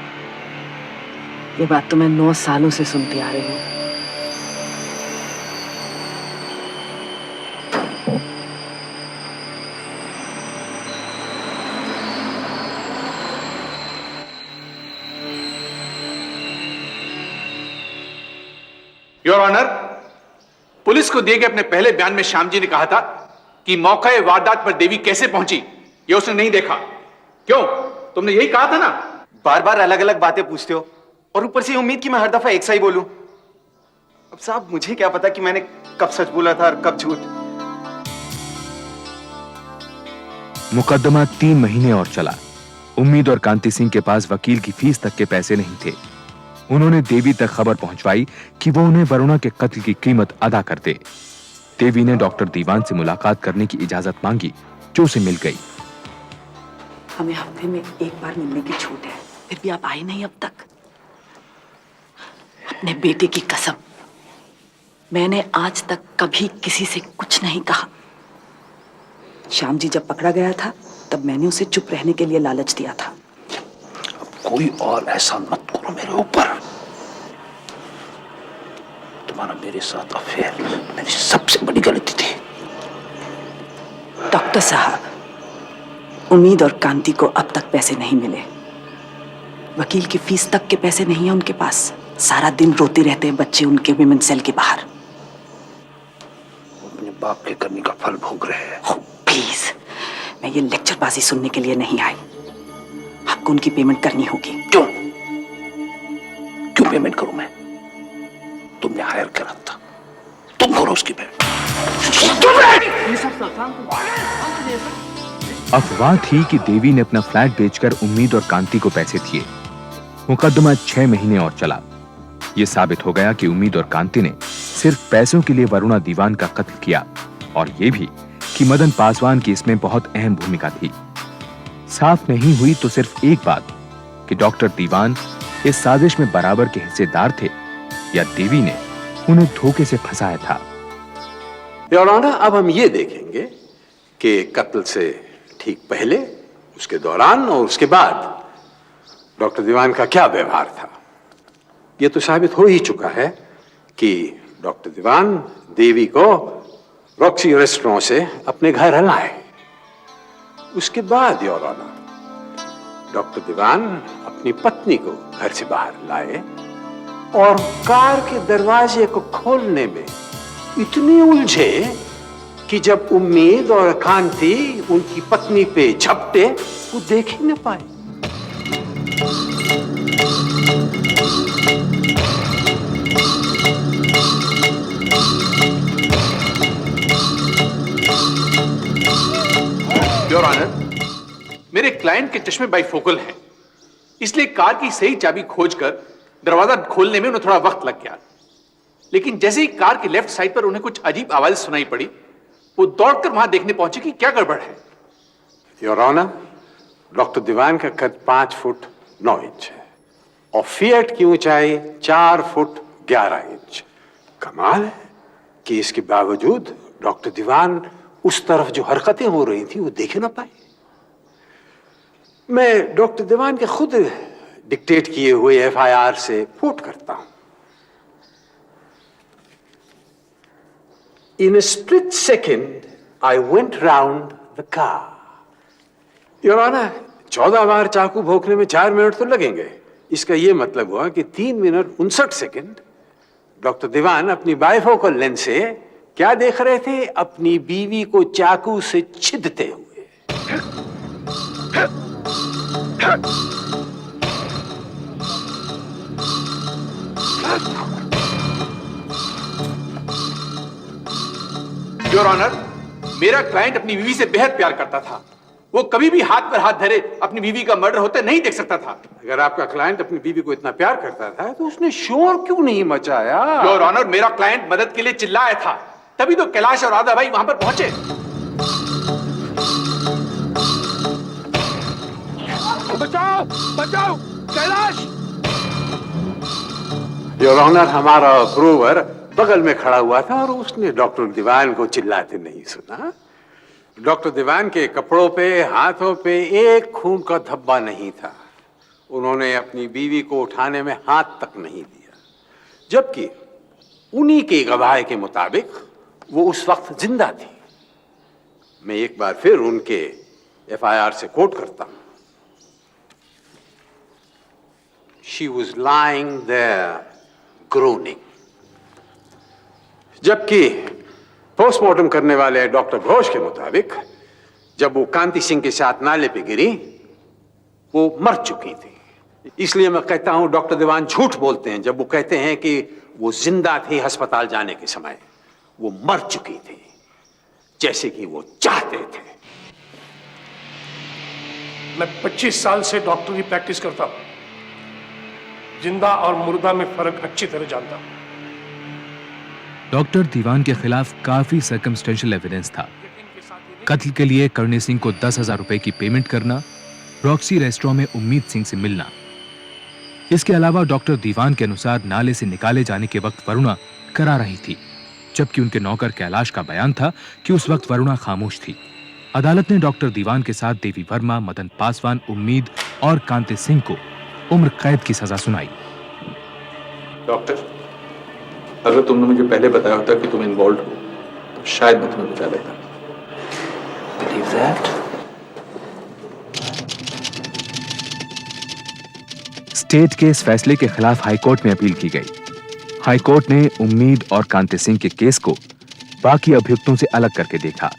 ये बात तो मैं 9 सालों से सुनती आ रही हूँ, योर ऑनर, पुलिस को दिए गए अपने पहले बयान में श्याम जी ने कहा था कि मौके वारदात पर देवी कैसे पहुंची ये उसने नहीं देखा। क्यों? तुमने यही कहा था ना? बार बार अलग अलग बातें पूछते हो और ऊपर से उम्मीद कि मैं हर दफा एक सा ही बोलूं। अब साहब मुझे क्या पता कि मैंने कब सच बोला था और कब झूठ। मुकदमा 3 महीने और चला। उम्मीद और कांति सिंह के पास वकील की फीस तक के पैसे नहीं थे। उन्होंने देवी तक खबर पहुंचवाई कि वो उन्हें वरुणा के कत्ल की कीमत अदा कर दे। देवी ने डॉक्टर दीवान से मुलाकात करने की इजाजत मांगी, जो उसे मिल गई। हमें हफ्ते में एक बार मिलने की छूट है, फिर भी आप आए नहीं अब तक। अपने बेटे की कसम, मैंने आज तक कभी किसी से कुछ नहीं कहा। श्याम जी जब पकड़ा गया था तब मैंने उसे चुप रहने के लिए लालच दिया था। कोई और ऐसा मत करो मेरे ऊपर। तुम्हारा मेरे साथ अफेयर मेरी सबसे बड़ी गलती थी। डॉक्टर साहब, उम्मीद और कांति को अब तक पैसे नहीं मिले। वकील की फीस तक के पैसे नहीं है उनके पास। सारा दिन रोते रहते हैं बच्चे उनके विमेन सेल के बाहर। अपने बाप के करने का फल भोग रहे हैं। प्लीज, मैं ये लेक्चरबाजी सुनने के लिए नहीं आई। आपको उनकी पेमेंट करनी होगी। क्यों? क्यों पेमेंट करूं मैं? तुमने हायर करा था, तुम करो उसकी पेमेंट। अफवाह थी कि देवी ने अपना फ्लैट बेचकर उम्मीद और कांति को पैसे दिए। मुकदमा 6 महीने और चला। यह साबित हो गया कि उम्मीद और कांति ने सिर्फ पैसों के लिए वरुणा दीवान का कत्ल किया, और यह भी कि मदन पासवान की इसमें बहुत अहम भूमिका थी। साफ नहीं हुई तो सिर्फ एक बात कि डॉक्टर दीवान इस साजिश में बराबर के हिस्सेदार थे या देवी ने उन्हें धोखे से फंसाया था। योर ऑनर, अब हम ये देखेंगे कि कत्ल से ठीक पहले, उसके दौरान और उसके बाद डॉक्टर दीवान का क्या व्यवहार था। यह तो साबित हो ही चुका है कि डॉक्टर दीवान देवी को रॉक्सी रेस्टोरेंट से अपने घर लाए। उसके बाद योर ऑनर, डॉक्टर दीवान अपनी पत्नी को घर से बाहर लाए और कार के दरवाजे को खोलने में इतने उलझे कि जब उम्मीद और कांति उनकी पत्नी पे झपटे वो देख ही न पाए। योर ऑनर, मेरे क्लाइंट के चश्मे बाइफोकल हैं, इसलिए कार की सही चाबी खोजकर दरवाजा खोलने में उन्हें थोड़ा वक्त लग गया। लेकिन जैसे ही कार की लेफ्ट साइड पर उन्हें कुछ अजीब आवाज सुनाई पड़ी, वो दौड़कर वहां देखने पहुंचे कि क्या गड़बड़ है। योर ऑनर, डॉक्टर दीवान का कद 5 फुट 9 इंच है और फिएट की ऊंचाई 4 फुट 11 इंच। कमाल है कि इसके बावजूद डॉक्टर दीवान उस तरफ जो हरकतें हो रही थी वो देख ना पाए। मैं डॉक्टर दीवान के खुद डिक्टेट किए हुए एफआईआर से कोट करता हूं। In a split second, I went round the car. Your Honor, 14 बार चाकू भोंकने में 4 मिनट तो लगेंगे। इसका यह मतलब हुआ कि 3 मिनट 59 सेकंड डॉक्टर दीवान अपनी बाइफोकल लेंस से क्या देख रहे थे? अपनी बीवी को चाकू से छिदते हुए। योर ऑनर, मेरा क्लाइंट अपनी बीवी से बेहद प्यार करता था। वो कभी भी हाथ पर हाथ धरे अपनी बीवी का मर्डर होते नहीं देख सकता था। अगर आपका क्लाइंट अपनी बीवी को इतना प्यार करता था तो उसने शोर क्यों नहीं मचाया? योर ऑनर, मेरा क्लाइंट मदद के लिए चिल्लाया था, तभी तो कैलाश और राधा भाई वहां पर पहुंचे। बचाओ बचाओ कैलाश! योर ऑनर, हमारा प्रूवर बगल में खड़ा हुआ था और उसने डॉक्टर दीवान को चिल्लाते नहीं सुना। डॉक्टर दीवान के कपड़ों पे, हाथों पे एक खून का धब्बा नहीं था। उन्होंने अपनी बीवी को उठाने में हाथ तक नहीं दिया, जबकि उन्हीं के गवाह के मुताबिक वो उस वक्त जिंदा थी। मैं एक बार फिर उनके एफआईआर से कोट करता हूं। She was lying there groaning. जबकि पोस्टमार्टम करने वाले डॉक्टर घोष के मुताबिक जब वो कांति सिंह के साथ नाले पे गिरी वो मर चुकी थी। इसलिए मैं कहता हूं डॉक्टर दीवान झूठ बोलते हैं जब वो कहते हैं कि वो जिंदा थी अस्पताल जाने के समय। वो मर चुकी थी जैसे कि वो चाहते थे। मैं 25 साल से डॉक्टरी प्रैक्टिस करता हूं, जिंदा और मुर्दा में फर्क अच्छी तरह जानता हूं। डॉक्टर दीवान के खिलाफ काफी सर्कमस्टेंशियल एविडेंस था। कत्ल के लिए करणी सिंह को 10,000 रुपए की पेमेंट करना, रॉक्सी रेस्टोरेंट में उम्मीद सिंह से मिलना। इसके अलावा डॉक्टर दीवान के अनुसार नाले से निकाले जाने के वक्त वरुणा करा रही थी, जबकि उनके नौकर कैलाश का बयान था कि उस वक्त वरुणा खामोश थी। अदालत ने डॉक्टर दीवान के साथ देवी वर्मा, मदन पासवान, उम्मीद और कांति सिंह को उम्र कैद की सजा सुनाई। डॉक्टर, अगर तुमने मुझे पहले बताया होता कि तुम इन्वॉल्व हो तो शायद मैं तुम्हें बचा लेता। Believe that? स्टेट के इस फैसले के खिलाफ हाईकोर्ट में अपील की गई। हाईकोर्ट ने उम्मीद और कांति सिंह के केस को बाकी अभियुक्तों से अलग करके देखा।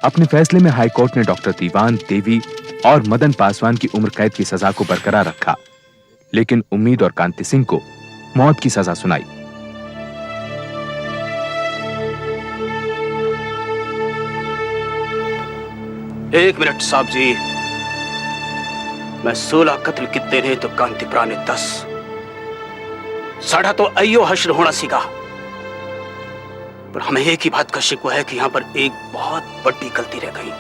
अपने फैसले में हाईकोर्ट ने डॉक्टर दीवान, देवी और मदन पासवान की उम्र कैद की सजा को बरकरार रखा, लेकिन उम्मीद और कांति सिंह को मौत की सजा सुनाई। एक मिनट साहब जी, मैं 16 कत्ल कितने रहे तो कांतिप्रा ने 10। साढ़ा तो अयो हश्र होना सीखा, पर हमें एक ही बात का शिकवा है कि यहां पर एक बहुत बड़ी गलती रह गई।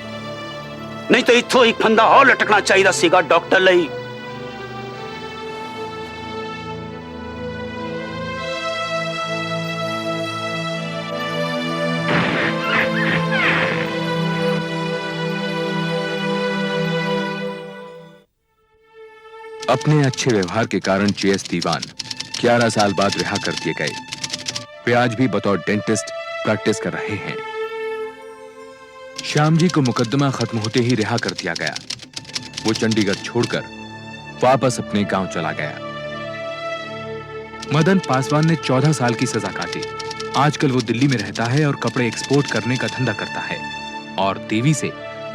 नहीं तो इथो एक फंदा और लटकना चाहिए सीगा डॉक्टर लई। अपने अच्छे व्यवहार के कारण जेएस दीवान 11 साल बाद रिहा कर दिए गए। वे आज भी बतौर डेंटिस्ट प्रैक्टिस कर रहे हैं। श्याम जी को मुकदमा खत्म होते ही रिहा कर दिया गया। वो चंडीगढ़ छोड़कर वापस अपने गांव चला गया। मदन पासवान ने 14 साल की सजा काटी। आजकल वो दिल्ली में रहता है और कपड़े एक्सपोर्ट करने का धंधा करता है और देवी से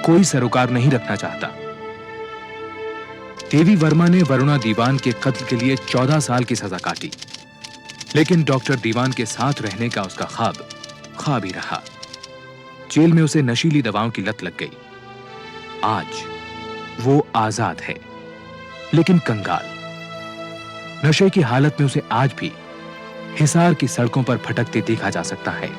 कोई सरोकार नहीं रखना चाहता। देवी वर्मा ने वरुणा दीवान के कत्ल के लिए 14 साल की सजा काटी, लेकिन डॉक्टर दीवान के साथ रहने का उसका ख्वाब ही रहा। जेल में उसे नशीली दवाओं की लत लग गई। आज वो आजाद है, लेकिन कंगाल। नशे की हालत में उसे आज भी हिसार की सड़कों पर भटकते देखा जा सकता है।